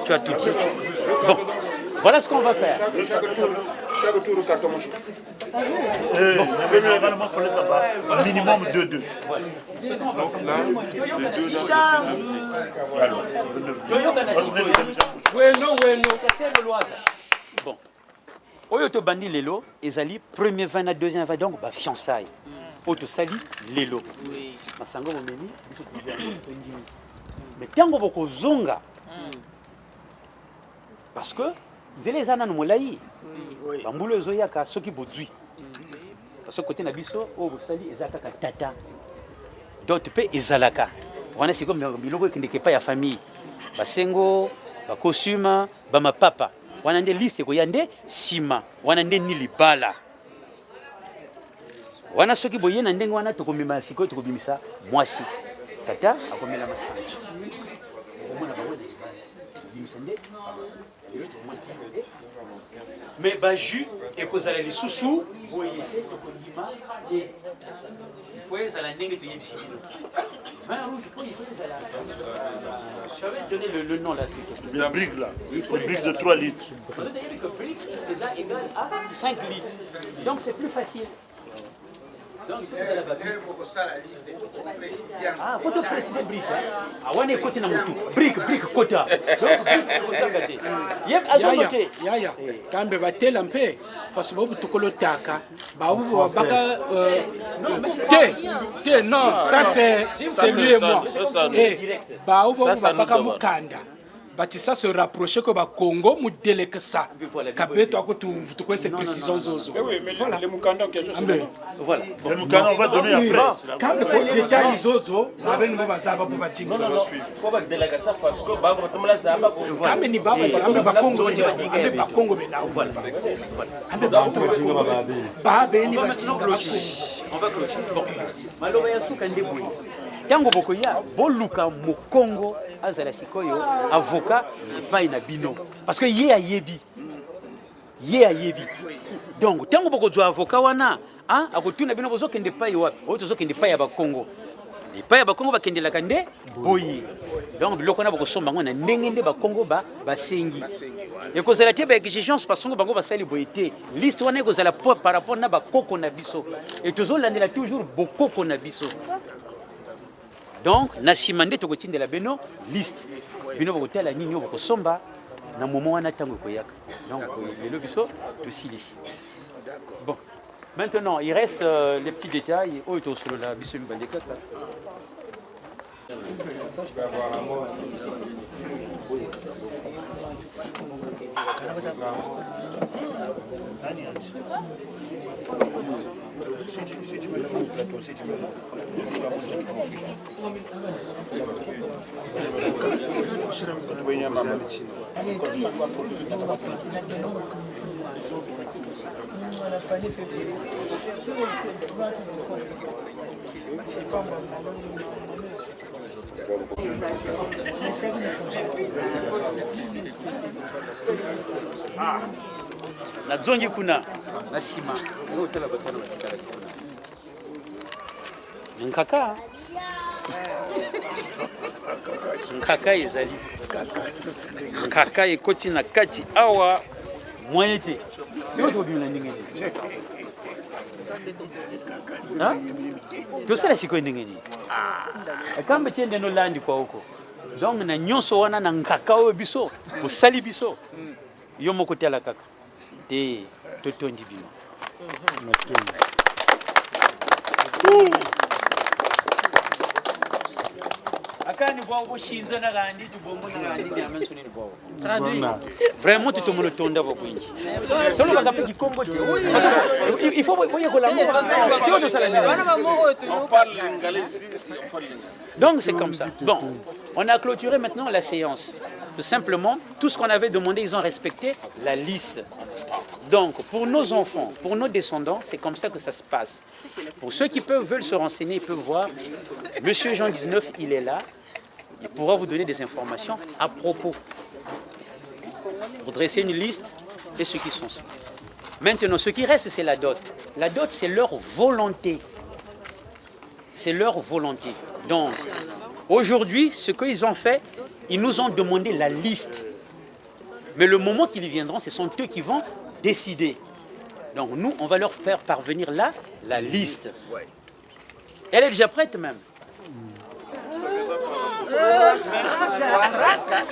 Tu as tout dit. Bon, voilà ce qu'on va faire. Minimum 2-2. Donc là, les deux là, Bon. Oyo to bandi lelo, ezali premier vin na deuxième vin donc ba fiançailles. Oto sali lelo. Oui. Masango bomeni, biso tujana tondimi. Mais tango boko zonga. Parce que nzela ezana no molai. Bambulo ezoyaka soki bodui. Parce que côté na biso o bosali ezaka tata. D'autres pe ezalaka. Wana c'est comme biloko kindeke pa ya famille. Basengo, bakosuma, bamapapa. Wana nde liste ko yande sima. Wana nde ni libala. Wana soki boye na ndenge wana tokomema siko tokobimisa mwasi. Tata akomela masanga. Omona bango bimisa nde. Mais ba jus et kozala lisusu boye tokondima et il faut ezala ndenge to yebisi. Vin rouge, je vais donner le nom là. La brique là, une brique de 3 litres. Vous avez vu que brique est égale à 5 litres. Donc c'est plus facile. Ah, faut te préciser brique. Ah, on est côté dans le tout. Brique, quota. Yep, ajomote. Ya. Kambe batela mpe. Fasibobu tukolo taka. Babu baka non, ça c'est lui et moi. Babu baka mukanda. Bati ça se rapprocher que ba Congo mu délèque ça. Kabeto ako tu quoi ces précisions zozo. Oui, mais les mukanda quelque chose. Voilà. Les mukanda on va donner après. Quand le détail zozo, avec nous bazaba pour bati. Non, faut pas délègue ça parce que ba comme là ça va pour. Quand ni baba ba Congo ba Congo bena voilà. Baba ni bati. On va clôturer. Bon. Maloba ya suka ndebui. Tango bokoya boluka mokongo azala sikoyo avocat epai na bino parce que ye ayebi donc tango bokozwa avocat wana akotuna bino bozokende epai wapi oyo tozokende epai ya bakongo epai ya bakongo bakendelaka nde boye donc biloko wana bokosomba yango na ndenge nde bakongo basengi ekozala te baexigence pasongo bango basali boye te liste wana ekozala par rapport na bakoko na biso e tozolandela toujours bokoko na biso. Donc, nasimande to kotinde la beno liste. Bino bokote la nini boko somba na moment wana tango koyaka. Donc le biso to sili. Bon. Maintenant, il reste les petits détails. Oh, to sur la biso mbandeka. Na zongi kuna na sima ngotela batana batikala kuna nkaka ezali nkaka ekoti na kati awa moyen te yoto bimela ndenge ni tosala sikoyo ndenge ni akambe tiende no landi kwa huko donc na nyonso wana na nkaka oyo biso osali biso yo moko tala kaka te totondi bino akani bwangu shinza na gandi tubongo na gandi ya menso ni bwangu vraiment tu tomono tonda bokwinji tono baka peki Congo te il faut voyer ko la si on sala ni on parle l'anglais ici donc c'est comme ça. Bon, on a clôturé maintenant la séance. Tout simplement, tout ce qu'on avait demandé, ils ont respecté la liste. Donc, pour nos enfants, pour nos descendants, c'est comme ça que ça se passe. Pour ceux qui veulent se renseigner, ils peuvent voir. Monsieur Jean 19, il est là. Il pourra vous donner des informations à propos. Pour dresser une liste et ceux qui sont. Maintenant, ce qui reste, c'est la dot. La dot, c'est leur volonté. C'est leur volonté. Donc, aujourd'hui, ce qu'ils ont fait, ils nous ont demandé la liste. Mais le moment qu'ils viendront, ce sont eux qui vont décider. Donc nous, on va leur faire parvenir là la liste. Elle est déjà prête même.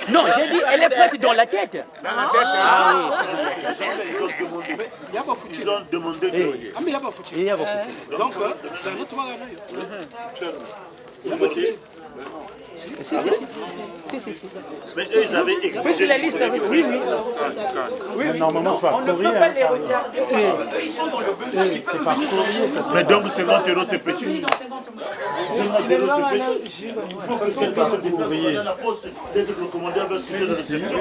Non, j'ai dit, elle est prête dans la tête. Dans la tête. Ah oui. Ils ont demandé. Ah mais il n'y a pas foutu. Il y a pas foutu. Donc, Si. Mais eux, ils avaient exigé la liste avec oui. Oui, normalement, c'est par courrier. On ne peut pas les retarder. Ils sont dans le besoin. C'est par courrier, ça. Mais donc, 50 €, c'est petit. 50 €, c'est petit. Il faut que quelqu'un se déplace dans la poste, d'être recommandé avec le de réception.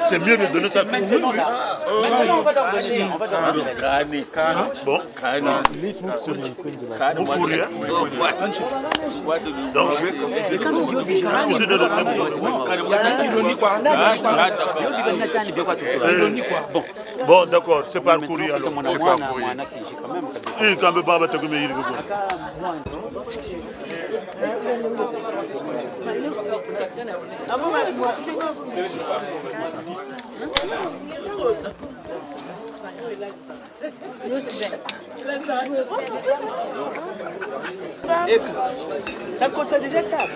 C'est mieux de donner ça pour nous. Maintenant, on va leur donner. On va leur donner. Bon. Au courrier. Donc, accusé de réception. Bon, d'accord, c'est par courrier alors. C'est par courrier. Et quand le baba te met T'as compté ça déjà table.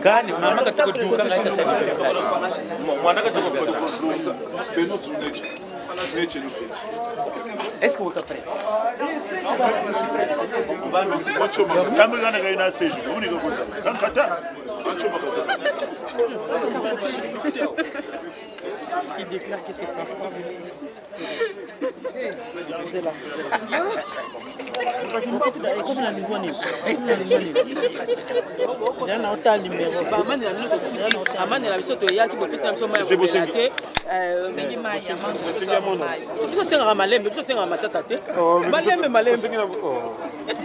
Gani mama kataka kuduka ngaita sasa. Mwana kataka kota. Est-ce que vous êtes prêts? Kama gana gaina seju, unika kota. Kankata. Il déclare que c'est pas femme. amani na biso toyaki bopesa biso mai ya komela te biso osengaka malembe biso osengaka matata te malembe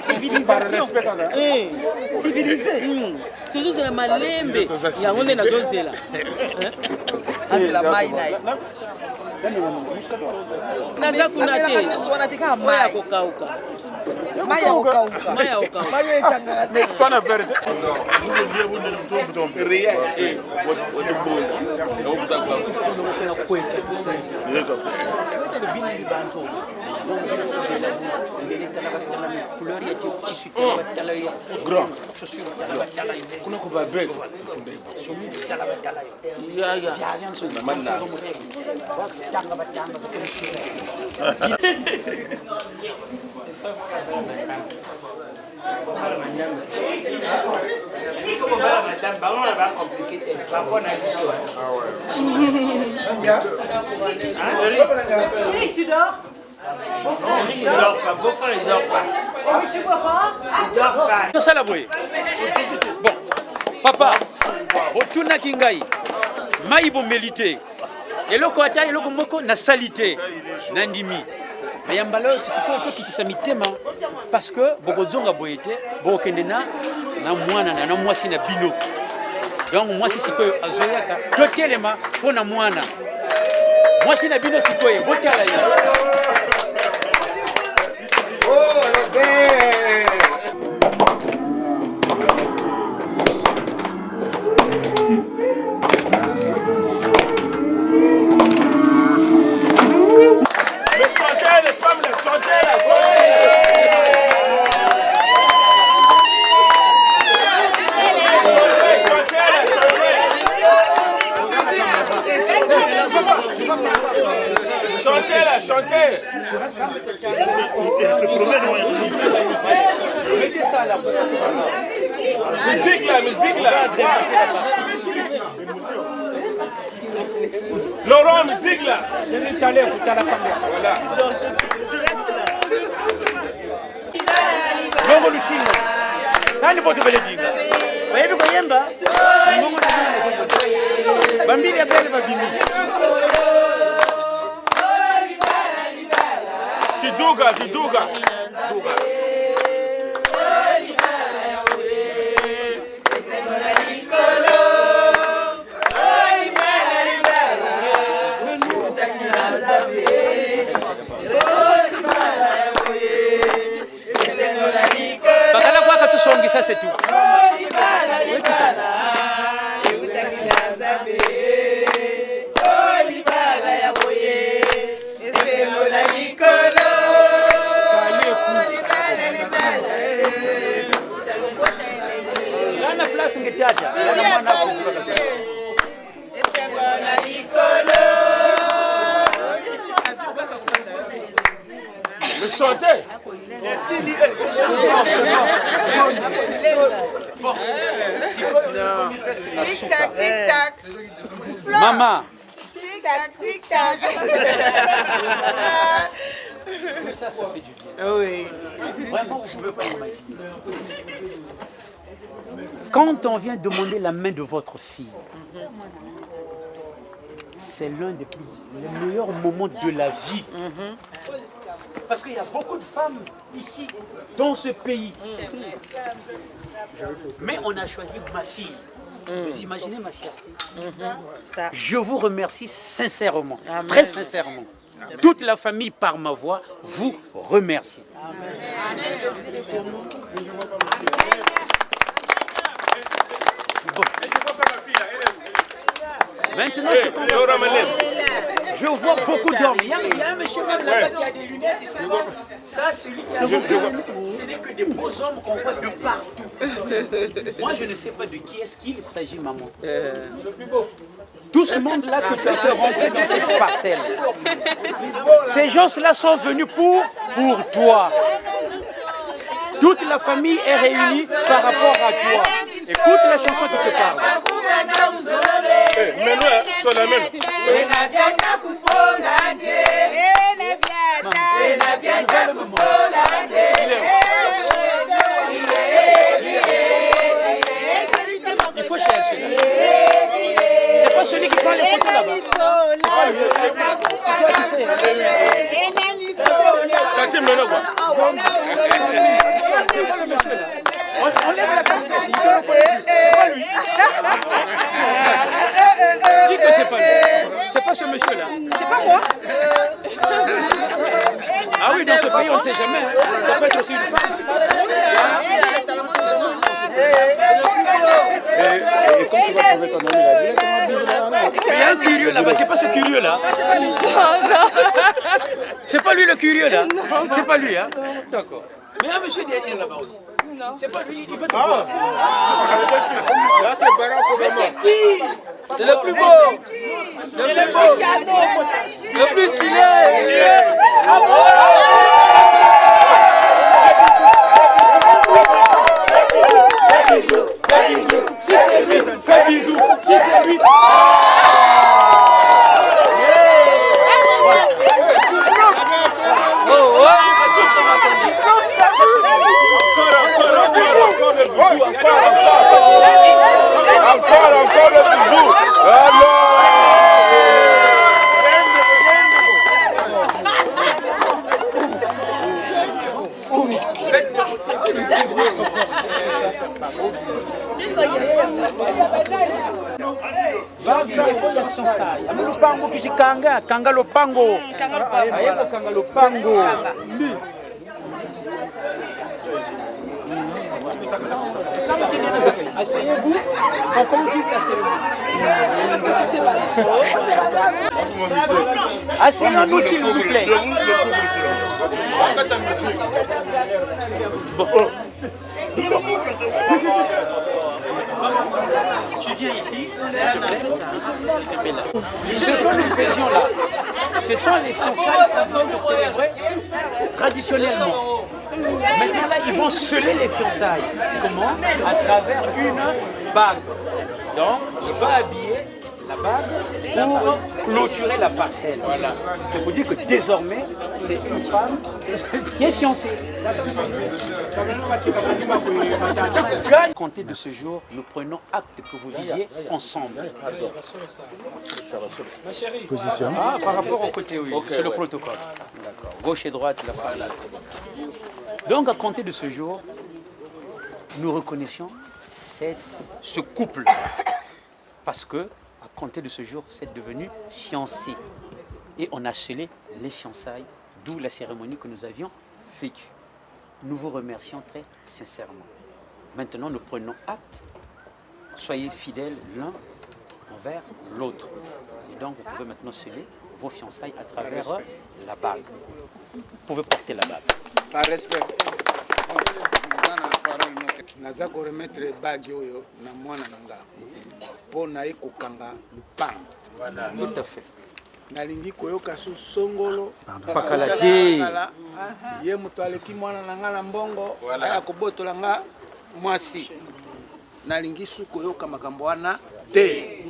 Civilisation. Civilisé. tozozela malembe yango nde nazozela azela mai na ye naza kuna te oya mai ya kokauka mai ya kokauka mai ya kokauka mai oyo etangaka te Pana verde. Rien. Grand. Kuna kuba beg. Ya. Manna. Eric, tu dors? Il dort pas, beau-frère il dort pas. Oh, tu vois pas? Il dort pas. Ça la boye. Bon, papa, otuna kingai. Maïbo mélité. Eloko ata eloko moko na salité. Nandimi. Mais yambalo tu sais pas qui tisa mitema parce que bokozonga boyete bokendena na mwana na mwasi na bino. Donc mwasi sikoyo azoyaka totelema pona mwana. Mwasi na bino sikoyo botala ya. Chantez. Il se promène. Mettez ça là. Musique là. Laurent, musique là. Je vais t'aller écouter la caméra. Voilà. Je reste là. Bongo Lushino. Nani bote bele dinga. Bayebi ko yemba. Bongo Lushino. Bambili ya bele babimi. Tiduga. Bakala kwa katusongi ça c'est tout. Lana place ngetaja. Lana mwana Le chanter. Tic tac, tic tac. Maman. Tic tac, tic tac. Tout ça fait du bien. Oui. Vraiment, vous ne pouvez pas imaginer. Quand on vient demander la main de votre fille, c'est l'un des meilleurs moments de la vie. Parce qu'il y a beaucoup de femmes ici, dans ce pays. Mais on a choisi ma fille. Vous imaginez ma fierté? Je vous remercie sincèrement, très sincèrement. Toute la famille, par ma voix, vous remercie. Maintenant, je vois beaucoup d'hommes. Il y a un monsieur là-bas qui a des lunettes. Ça, celui qui a des lunettes, ce n'est que des beaux hommes qu'on voit de partout. Moi, je ne sais pas de qui est-ce qu'il s'agit, maman. Tout ce monde-là que tu peux rentrer dans cette parcelle. Ces gens-là sont venus pour toi. Toute la famille est réunie par rapport à toi. Écoute la chanson qui te parle. Mais nous, sur la même. Il faut chercher. C'est pas celui qui prend les photos là-bas. On lève la casquette. Dis que c'est pas lui. C'est pas ce monsieur-là. C'est pas moi. Ah oui, dans ce pays, on ne sait jamais. Ça peut être aussi une femme. Et quand tu vas trouver ton ami là, il y a un curieux là-bas, c'est pas ce curieux-là. C'est pas lui le curieux là. C'est pas lui, hein. D'accord. Mais il y a un monsieur derrière là-bas aussi. Non. C'est pas lui, il veut te voir. Là, c'est Barack Obama. C'est le plus beau. Le plus beau. Le plus stylé. Si c'est lui, fais bisous. Si c'est lui. Encore le bisou. Lupango kishikanga, kanga lupango. Ayeko kanga lupango. Asseyez-vous, on continue la cérémonie. Asseyez-nous s'il vous plaît. Tu viens ici, ce que nous faisions là, ce sont les fiançailles avant de célébrer traditionnellement. Maintenant là, ils vont sceller les fiançailles. Comment? À travers une bague. Donc, il va habiller la bague pour clôturer la parcelle. Voilà. C'est pour dire que désormais, c'est une femme qui est fiancée. À compter de ce jour, nous prenons acte que vous viviez ensemble. Ah, par rapport au côté, oui. Okay, c'est le protocole. Gauche et droite, la femme. Donc, à compter de ce jour, nous reconnaissons ce couple. Parce que, à compter de ce jour, c'est devenu fiancé. Et on a scellé les fiançailles, d'où la cérémonie que nous avions vécue. Nous vous remercions très sincèrement. Maintenant, nous prenons acte. Soyez fidèles l'un envers l'autre. Et donc, vous pouvez maintenant sceller vos fiançailles à travers la bague. Vous pouvez porter la bague. Par respect. Naza ko remettre bague oyo na mwana nanga. Po na ekokanga lupango. Voilà. Tout à fait. Nalingi koyoka su songolo. Pakala te. Ye mutu aleki mwana nanga na mbongo. Aya kobotola nga mwasi. Nalingi su koyoka makambo wana te.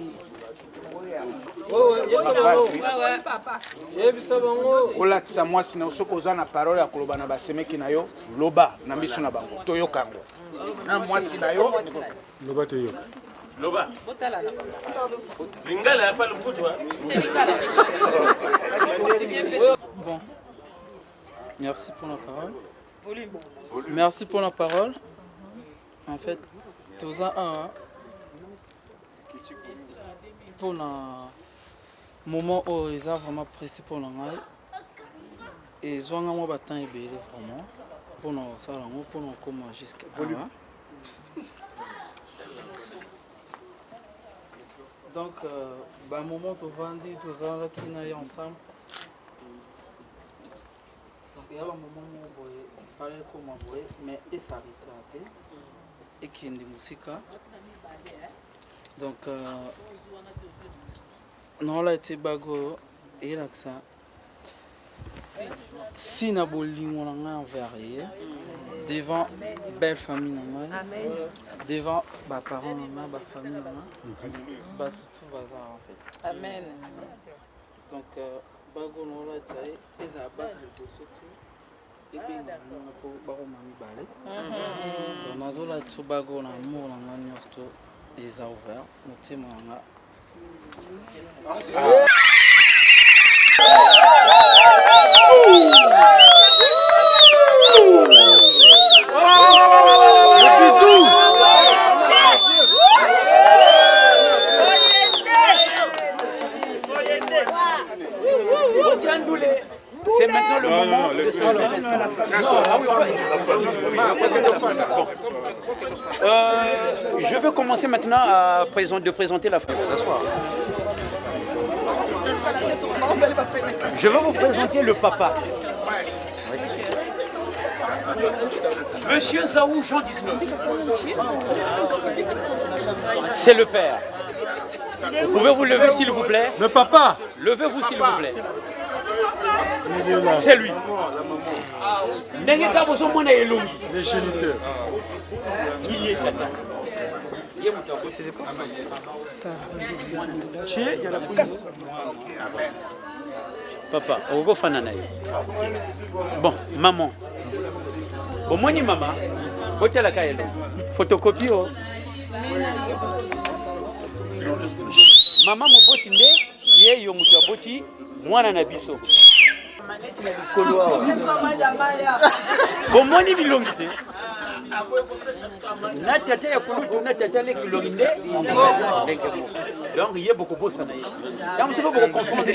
Olatisa mwasi na osoko oza na parole ya koloba na basemeki na yo loba na miso na bango toyokango na mwasi na yo loba toyoka loba lingala hapa lukutwa. Bon, merci pour la parole. Merci pour la parole. En fait, tous un pour le moment où ils ont vraiment pressé pour le mail. Et ils ont un temps ébélé vraiment pour nous salons, pour nous comment jusqu'à volume. Donc, moment où Vandi, tous les qui sont ensemble. Donc, il y a un moment où il fallait qu'on m'envoie, mais il s'arrêtait et qui est de musique. Donc, non, là, c'est bago et là, ça. Si na bolingo na nga envers devant belle famille na nga devant ba parents na nga ba famille na nga ba tout bazar en fait. Amen. Donc bago no la tsaye eza ba ko soti et puis na ko ba ko mami balé. Donc nazo la tout bago na amour na nga nyosto eza ouvert motema na C'est maintenant le moment de je veux commencer maintenant à présenter la famille. Je vais vous présenter le papa. Monsieur Zaou Jean 19. C'est le père. Vous pouvez vous lever s'il vous plaît. Le papa. Levez-vous s'il vous plaît. C'est lui. Les géniteurs. Papa, bon, maman. Bon, moi ni maman. Photocopie. Maman moboti nde ye yo mutu aboti mwana na biso. Bon, moi ni bilongi te. Na tata ya kulutu na tata le bilongi nde. Donc il y a beaucoup de choses. Donc je ne peux pas confondre.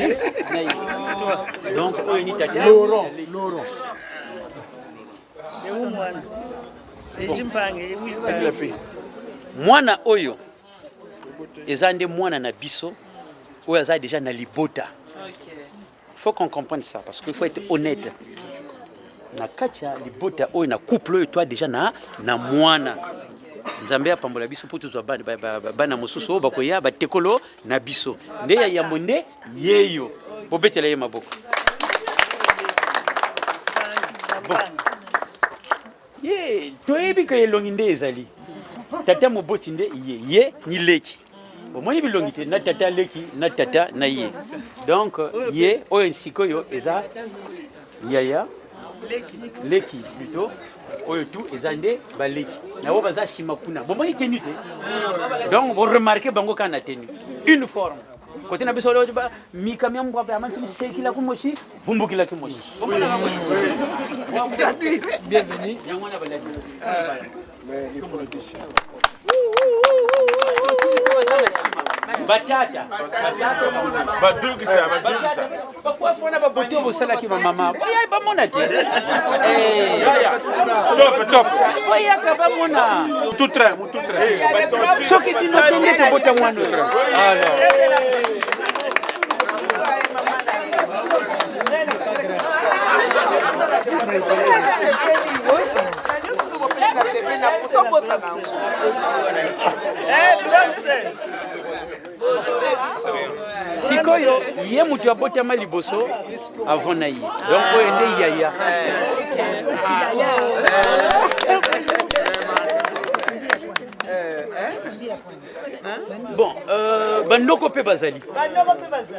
Donc on est tata. Laurent. Mwana oyo ezande mwana na biso oyo aza déjà na libota. Il faut qu'on comprenne ça parce qu'il faut être honnête. Na katia libota oyo na couple oyo toi déjà na mwana. Nzambe apambola biso po tuzwa bana mosusu oyo bakoya batekolo na biso. Nde ya yamonde yeyo. Bobetela ye maboko. Bon. Ye, toyebi ka elongi nde ezali. Tata moboti nde ye ni leki. Omoni bilongi te na tata leki na tata na ye. Donc ye oyo sikoyo eza yaya leki plutôt oyo tout ezande baleki. Na wo baza sima kuna. Bomoni tenu te. Donc vous remarquez bango kana tenu. Une forme. Côté na biso lojo ba mikamya mbwa ba manti sekila kumoshi vumbukila kumoshi. Bienvenue. Yangwana baladi. Batata. Badugi ça, badugi ça. Pourquoi faut na ba boto bo sala ki mama? Oya ba mona te. Top. Oya ka ba mona. Tout train. Soki dino tende te bota mwana. Alors. Sikoyo ye mutu abotama liboso avant na ye. Donc oyo nde yaya. Bon, bandoko pe bazali.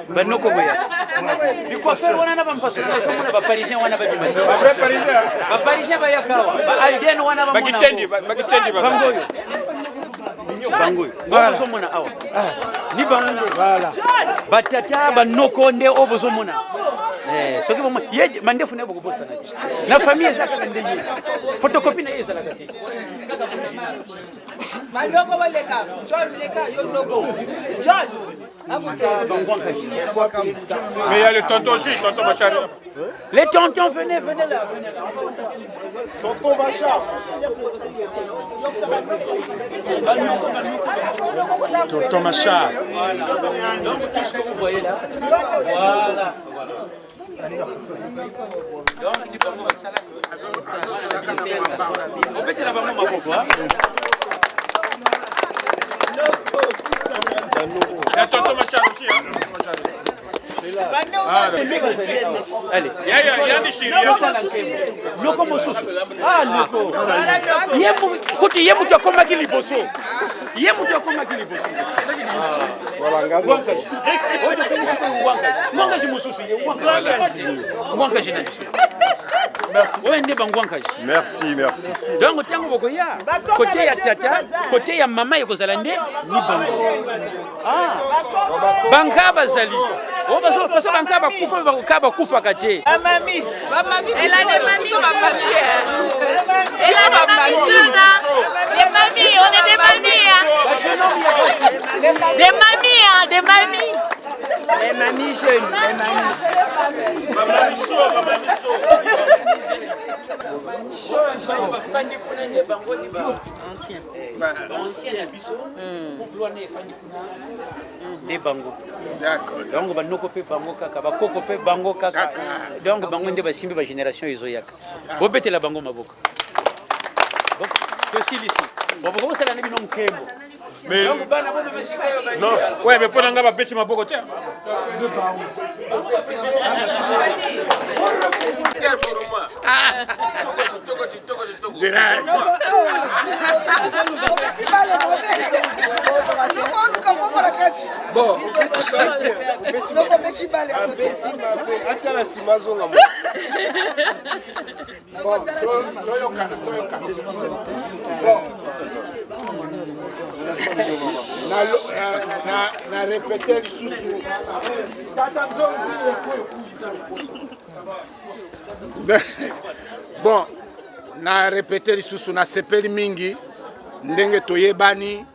Bandoko boya. Biko faire wana na bampaso so mona ba parisien wana ba bimasi. Ba parisien. Ba parisien ba yakawa. Ba alien wana ba mona. Bagitendi ba. Bangoyo. Bangoyo. Voilà. So mona awa. Ni bangoyo. Voilà. Batata banoko nde obozo mona. Soki bomo ye mandefu ne boko bosa na famille ezaka ndeye. Photocopie na ezala kasi. Maloko baleka, John leka yo logo. John. Mais il y a le tonton aussi, tonton Bachar. Les tontons, venez là. Tonton Bachar. Tonton Machar. Donc tout ce que vous voyez là, voilà. Donc il dit bango ça là. En fait, il a vraiment ma voix. Il y a tonton Machar aussi. Allez. Il y a des chéris. Loko mosusu. Ah, loko. Kuti ye mutu akoma ki liboso. Ye mutu akoma ki liboso. Voilà, ngamba. Wangaji mosusu ye wangaji. Wangaji na. Merci, merci. Donc tango bokoya côté ya tata, côté ya mama ekozala nde ni bango. Ah. Banka bazali. Oh parce que banka ba kufa kate. Mamie. Elle a des mamies. Elle a des mamies jeunes. Des mamies, on est des mamies. Des mamies, des mamies. Les mamies jeunes, les mamies. Maman chaud, maman chaud. D'accord. Donc banoko pe bango kaka bakoko pe bango kaka. Donc bango nde basimbi ba génération ezoyaka. Bobetela bango maboko. Donc que si ici. Boboko sala ne bino mkembo. Mais non, ouais, mais pour l'anga va bêcher ma bocote. Bon, na répéter lisusu bon na répéter lisusu na sepeli mingi ndenge toyebani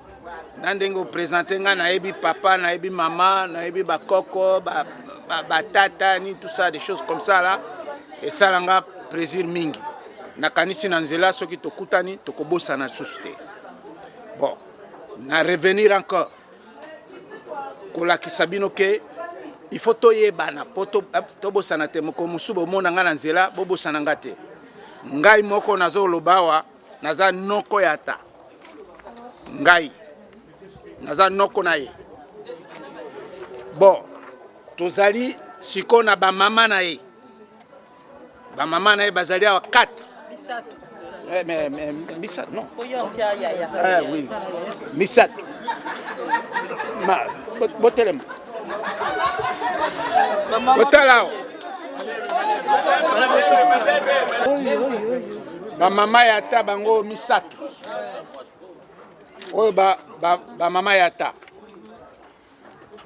na ndenge oprésenter nga nayebi papa nayebi mama nayebi bakoko batata ni tout ça des choses comme ça là et ça langa plaisir mingi nakanisi na nzela soki tokutani tokobosana lisusu te. Bon, na revenir encore. Kolakisa bino ke il faut toyebana poto tobosana te moko musubo mona nga na nzela bobosana ngate. Ngai moko nazo lobawa naza noko yata. Ngai naza noko na ye. Bon, tozali siko na ba mama na ye. Ba mama na ye bazali awa 4. Mais Missat, non. Ah oui, Missat. Botelem. Botelao. Ba mama yata bango Missat. Oh ba mama yata.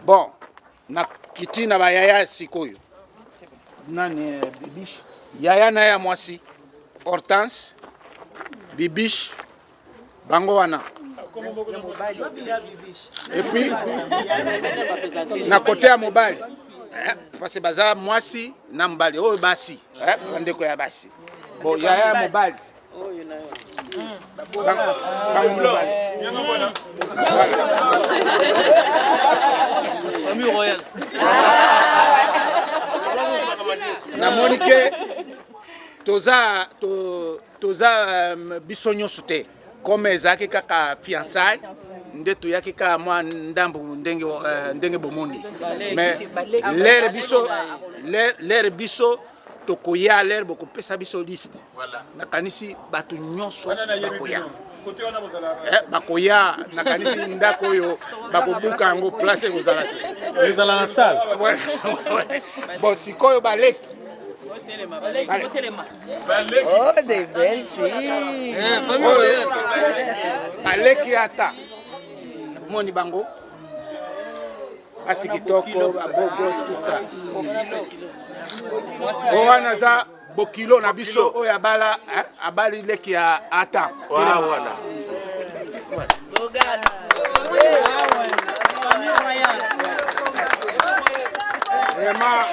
Bon, na kiti na ba yaya sikoyo. Nani bibish. Yaya na ya mwasi. Hortense. Bibiche, Bangoana. Et puis, na côté à Mobali. Parce que baza mwasi na mbali. Oh, basi. Bandeko ya basi. Bon, ya Mobali. Famille royale. Na Monique, toza bisonyo sute comme ezaki kaka fiançailles nde toyaki kaka mwa ndambu ndenge bomoni mais l'air biso tokoya l'air bokopesa biso liste nakanisi batu nyonso bakoya bakoya nakanisi ndako oyo bakobuka yango place ekozala te ezala na salle bon sikoyo baleki. Oh, des belles filles. Aleki ata. Moni bango. Asi kitoko, bogos, tout ça. Owana za bokilo na biso oya bala abali leki ya ata. Voilà. Vraiment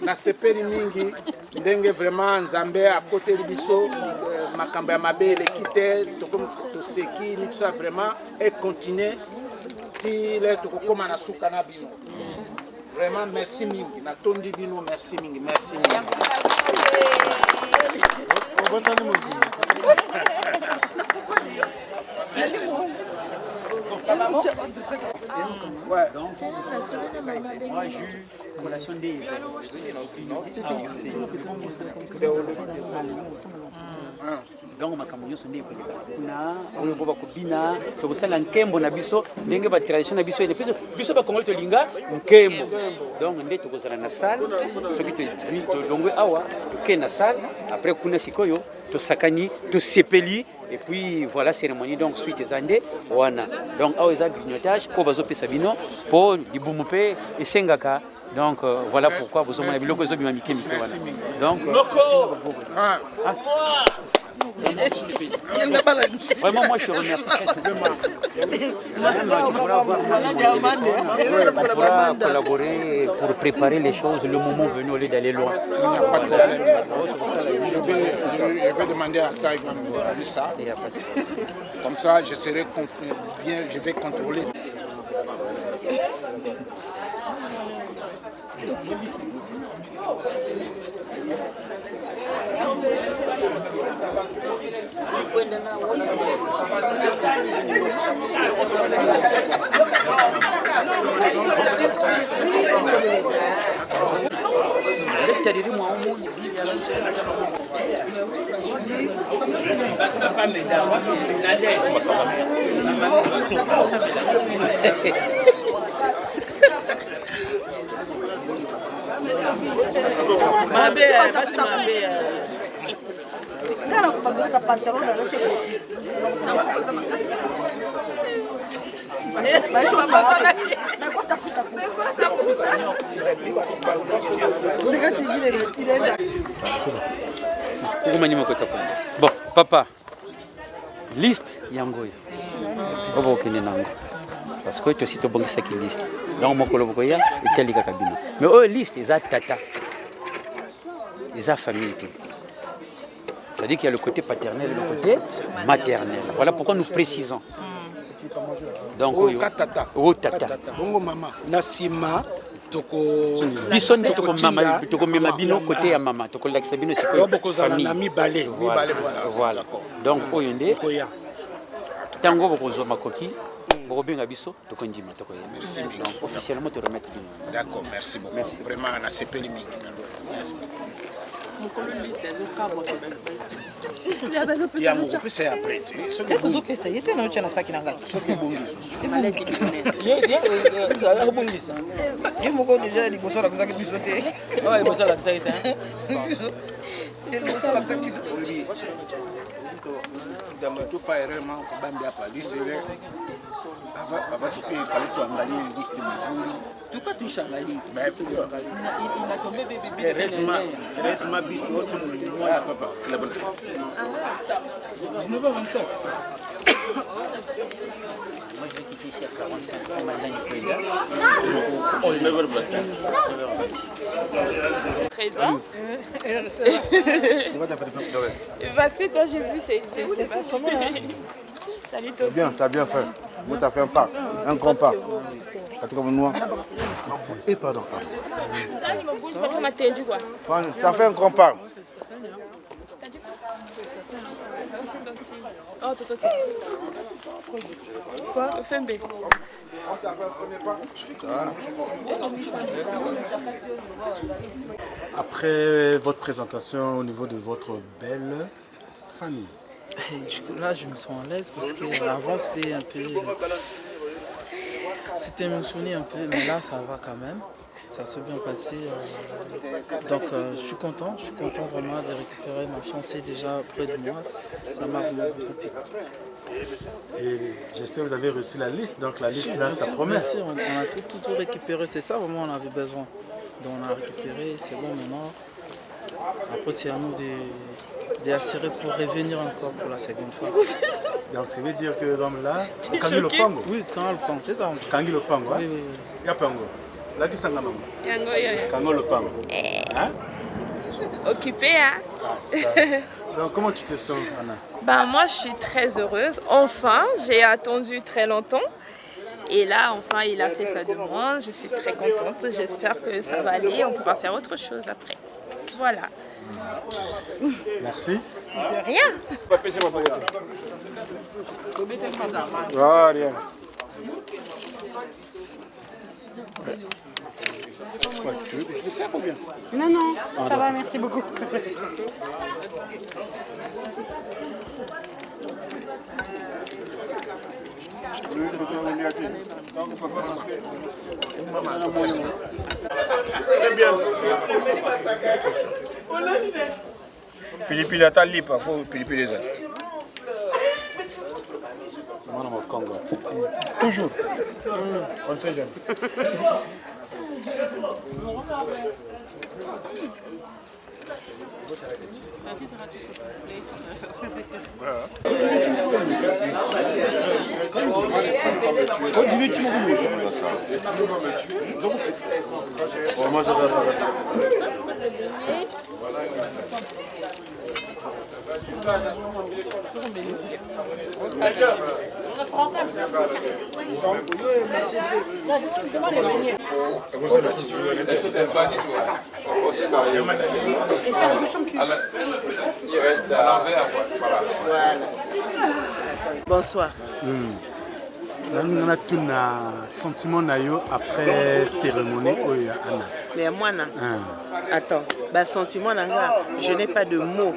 na sepeli mingi ndenge vraiment nzambe à côté de biso makambo ya mabele kite to seki tout ça vraiment et continuer ti le tokokóma na suka na bino. Vraiment merci mingi. Natondi bino merci mingi. Merci mingi. Ouais. Moi, jus, collation des. donc makambo nyonso nde ekoleka kuna oyo bo bakobina tokosala nkembo na biso ndenge batradition na biso ene biso bakongoli tolinga nkembo donc nde tokozala na salle soki tolongwe awa toke na salle après kuna sikoyo tosakani tosepeli et puis voilà cérémonie donc suite ezande wana donc awa eza grignotage po bazopesa bino po libumu mpe esengaka donc voilà pourquoi vous avez biloko ezobima mike mike wana donc vraiment moi je remercie on pourra collaborer pour préparer les choses le moment venu au lieu d'aller loin. Je vais demander à Taï de ça. Comme ça je serai bien, je vais contrôler. Bon, papa, liste yangoyo. Obo kene nango. Parce que tu aussi to bongi saki liste. Donc mon kolo bokoya et teli ka kabino. Mais oh liste eza tata. Eza famille. C'est-à-dire qu'il y a le côté paternel et le côté maternel. Voilà pourquoi nous précisons. Donc oh tata. Oh tata. Bongo mama. Nasima. biso nde tokomema bino côté ya mama tokolakisa bino sikoyo famille voilà donc oyo nde tango bokozwa makoki bokobenga biso tokondima tokoyeba donc officiellement te remettre bino. D'accord, merci beaucoup. Merci. Vraiment on a sepeli mingi. Merci beaucoup. Ya mungu pesa ya après tu so pesa yete na uchana saki nanga so kibongi malaki ye ala bongisa ye moko déjà di bosala ko saki biso te ouais bosala ça ita bosala ça biso oli dans tout pas vraiment ko bambi apa lisele ava tuke kali tu angalie liste mzuri tu pas toucher à la ligne mais il a tombé bébé resma biso tout le monde papa la bonne 19h25. Moi je vais quitter ici à 45 ans. On est 9h25. 13 ans. Parce que quand j'ai vu, c'est pas comment. Salut toi. T'as bien fait. Moi, t'as fait un pas, un grand pas. Et pardon. T'as fait un grand pas. Oh, toi. Quoi? FMB. Après votre présentation au niveau de votre belle famille. Et du coup là je me sens à l'aise parce qu'avant c'était un peu... C'était émotionné un peu, mais là ça va quand même. Ça s'est bien passé. Donc je suis content vraiment de récupérer ma fiancée déjà près de moi. Ça m'a vraiment beaucoup plu. Et j'espère que vous avez reçu la liste, donc la liste là, ça promet. Bien sûr, on a tout récupéré, c'est ça vraiment on avait besoin. Donc on a récupéré, c'est bon maintenant. Après c'est à nous d'assurer pour revenir encore pour la seconde fois. Donc ça veut dire que comme là, Kangi le Pango. Oui, Kangi le Pango, c'est ça. Kangi le Pango, hein? Oui. Il y a Pango. Là qui s'en va maman. Yango. Kangi le Pango. Hein? Occupé, hein? Donc comment tu te sens, Anna? Ben moi je suis très heureuse. Enfin, j'ai attendu très longtemps. Et là, enfin, il a fait sa demande. Je suis très contente. J'espère que ça va aller. On pourra faire autre chose après. Voilà. Merci. De rien. Voilà. Tu veux que je le sers ou bien? Non, non, ça va, merci beaucoup. Très bien. Pilipili ata lipa, faut pilipili ça. Toujours. On ne sait jamais. Il reste à l'envers. Voilà. Bonsoir. On a tout un sentiment après cérémonie. Mais moi, attends, sentiment, je n'ai pas de mots.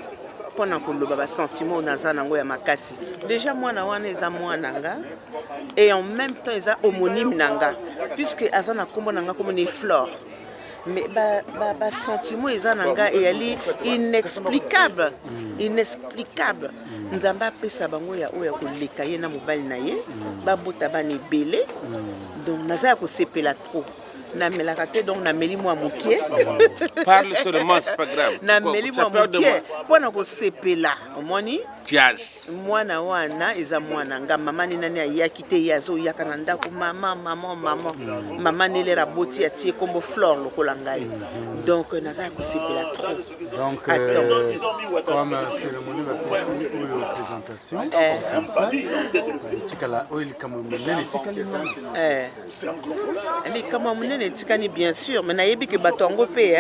Pendant que le sentiment ya makasi. Déjà moi na wana eza mwana nga et en même temps eza homonyme nanga puisque azana kombo nanga comme une flore. Mais sentiment eza nanga et elle inexplicable. Inexplicable. Nzamba pesa bango ya oya koleka ye na mobali na ye ba bota bani belé donc naza ko sepela trop. Na melakate donc na meli moi mokie. Parle seulement, c'est pas grave. Na meli moi mokie. Pona ko sepela. Omoni? Jazz. Mwana wana eza mwana nga mama ni nani ayaki te yazo yaka na ndako mama. Mama ni lera boti atie kombo flore lokola ngai. Donc naza ko sepela trop. Donc comme cérémonie de présentation tikala oil comme munene tikani bien sûr mais nayebi ke bato yango pe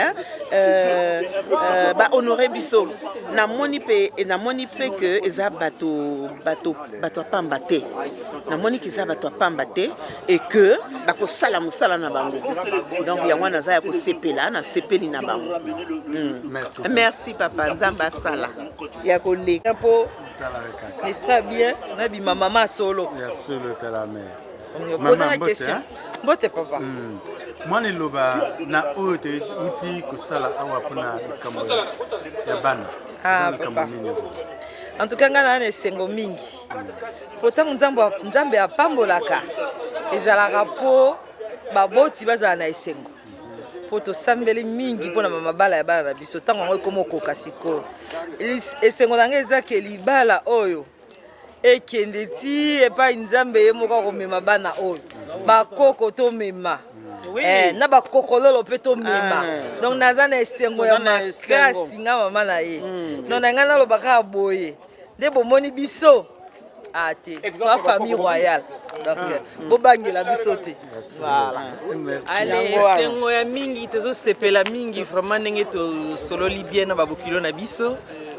ba honorer biso na moni pe que eza bato pamba te na moni ke eza bato pamba te et que bako sala musala na bango donc yango naza ya ko sepela na sepeli na bango. Merci papa nzamba sala ya ko leka po n'espère bien na bi maman solo ya solo tala mère. Pose la question. Bote papa. Moi le loba na ote uti ko sala awa pona kambo ya bana. Papa. En tout cas ngana na sengo mingi. Pourtant nzambe apambolaka. Ezalaka po baboti bazala na esengo. Po to sambeli mingi pona mama bala ya bana na biso tango ngo komo koka siko. Esengo nanga ezake libala oyo. Ekende ti epa nzambe ye moko komema bana oyo. Bakoko to mema. Na bakokololo pe to mema. Donc naza na esengo ya makasi nga mama na ye. Donc na ngana lo baka boye. De bomoni biso. Ate, la famille royale. Donc bobangela biso te. Voilà. Allez, sengo ya mingi tezo sepela mingi vraiment ndenge to solo libien na babokilo na biso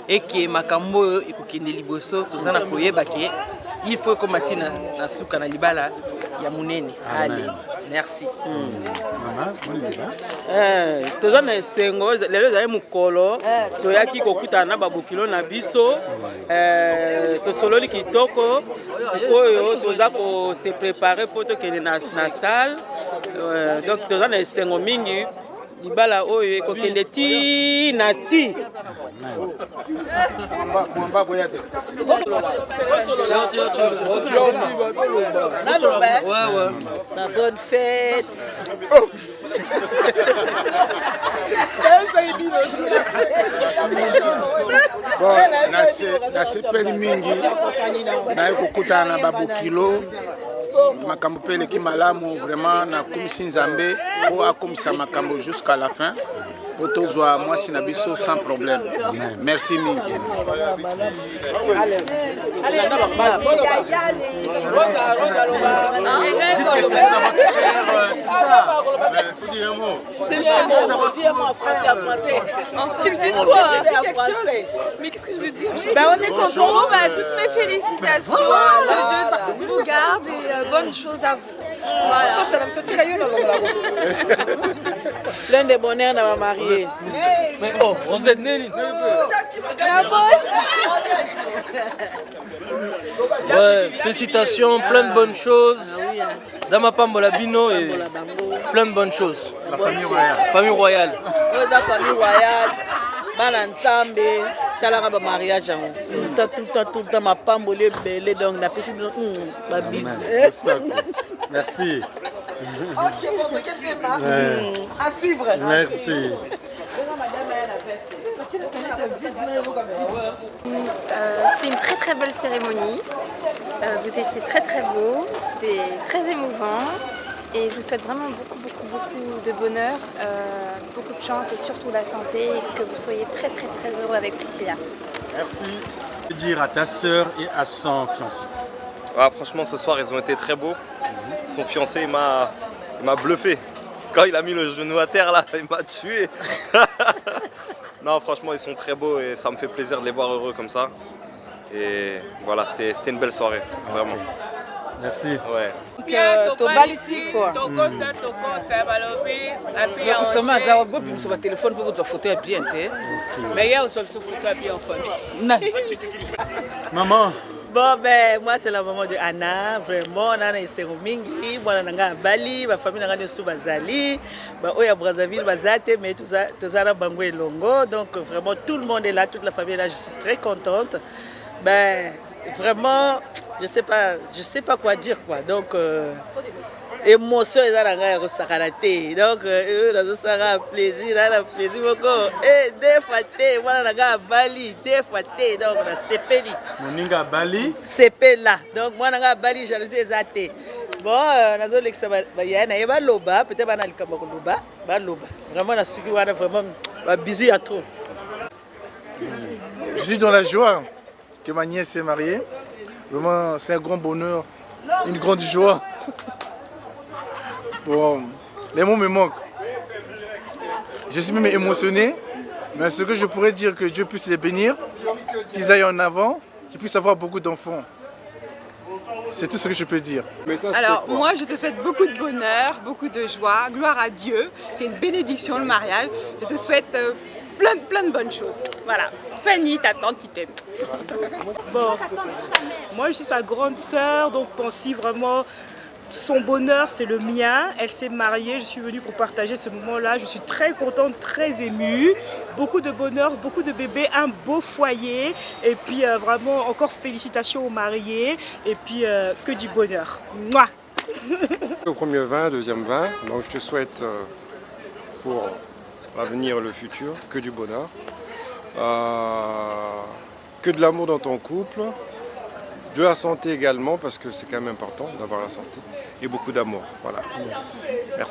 et que makambo ekokende liboso tozana koyeba ke il faut que matina na suka na libala ya munene. Allez, merci. Maman, toza na sengo lelo za mukolo toyaki kokuta na babokilo na biso to sololi kitoko sikoyo toza ko se préparer pour to kende na salle donc toza na sengo mingi libala oyo ekokende ti na ti. Bonne fête. Na sepeli mingi na ekokutana na babokilo makambo pele ki malamu vraiment na kumisi nzambe po akomisa makambo jusqu'à la fin Otozwa moi sinabiso sans problème. Merci mingi. Tu me dis quoi? Mais qu'est-ce que je veux dire? On est content. Toutes mes félicitations. Que Dieu vous garde et bonne chose à vous. Voilà. Plein de bonheur dans ma mariée. Mais oh, on s'est né. Ouais, félicitations, plein de bonnes choses. Dama Pambola Bino et plein de bonnes choses. La famille royale. Famille royale. La famille royale. Bana Nzambe, talaka ba mariage yango. Tout le temps ma pambole belé donc na pesi ba bis. Merci. À suivre. Merci. C'était une très très belle cérémonie. Vous étiez très très beaux, c'était très émouvant. Et je vous souhaite vraiment beaucoup de bonheur, beaucoup de chance et surtout la santé et que vous soyez très heureux avec Priscilla. Merci. Que dire à ta sœur et à son fiancé? Ah, franchement, ce soir, ils ont été très beaux. Son fiancé, il m'a bluffé. Quand il a mis le genou à terre, là, il m'a tué. Non, franchement, ils sont très beaux et ça me fait plaisir de les voir heureux comme ça. Et voilà, c'était une belle soirée, vraiment. Merci. Ouais. Maman. Bon, ben, moi, c'est la maman de Anna. Vraiment, Anna est Mingi. Moi, on a Bali, ma famille a tout Bazali. Oya Brazzaville, Bazate, mais tout ça, là, Bango et Longo. Donc, vraiment, tout le monde est là, toute la famille est là. Je suis très contente. Ben, vraiment, je sais pas quoi dire, quoi. Donc, émotion, ils ont un sakaraté. Donc, ils ont plaisir, plaisir beaucoup. Et des fois, voilà, on Bali, des fois, donc, on a Sepeli. Moninga Bali. Sepela. Donc, moi, on a Bali, jalousie, exacté. Bon, on a dit que ça va y aller, loba, peut-être on a le loba. Vraiment, on a suivi, on a vraiment, bisous à trop. Je suis dans la joie que ma nièce s'est mariée. Vraiment, c'est un grand bonheur, une grande joie. Bon, les mots me manquent. Je suis même émotionné, mais ce que je pourrais dire, que Dieu puisse les bénir, qu'ils aillent en avant, qu'ils puissent avoir beaucoup d'enfants. C'est tout ce que je peux dire. Alors moi je te souhaite beaucoup de bonheur, beaucoup de joie, gloire à Dieu. C'est une bénédiction le mariage. Je te souhaite plein de bonnes choses. Voilà. Fanny, ta tante qui t'aime. Bon, moi je suis sa grande sœur, donc pensez vraiment. Son bonheur, c'est le mien. Elle s'est mariée, je suis venue pour partager ce moment-là. Je suis très contente, très émue. Beaucoup de bonheur, beaucoup de bébés, un beau foyer. Et puis vraiment, encore félicitations aux mariés. Et puis que du bonheur. Mouah. Au premier vin, deuxième vin. Donc je te souhaite pour l'avenir, le futur, que du bonheur. Que de l'amour dans ton couple. De la santé également, parce que c'est quand même important d'avoir la santé. Et beaucoup d'amour. Voilà. Merci.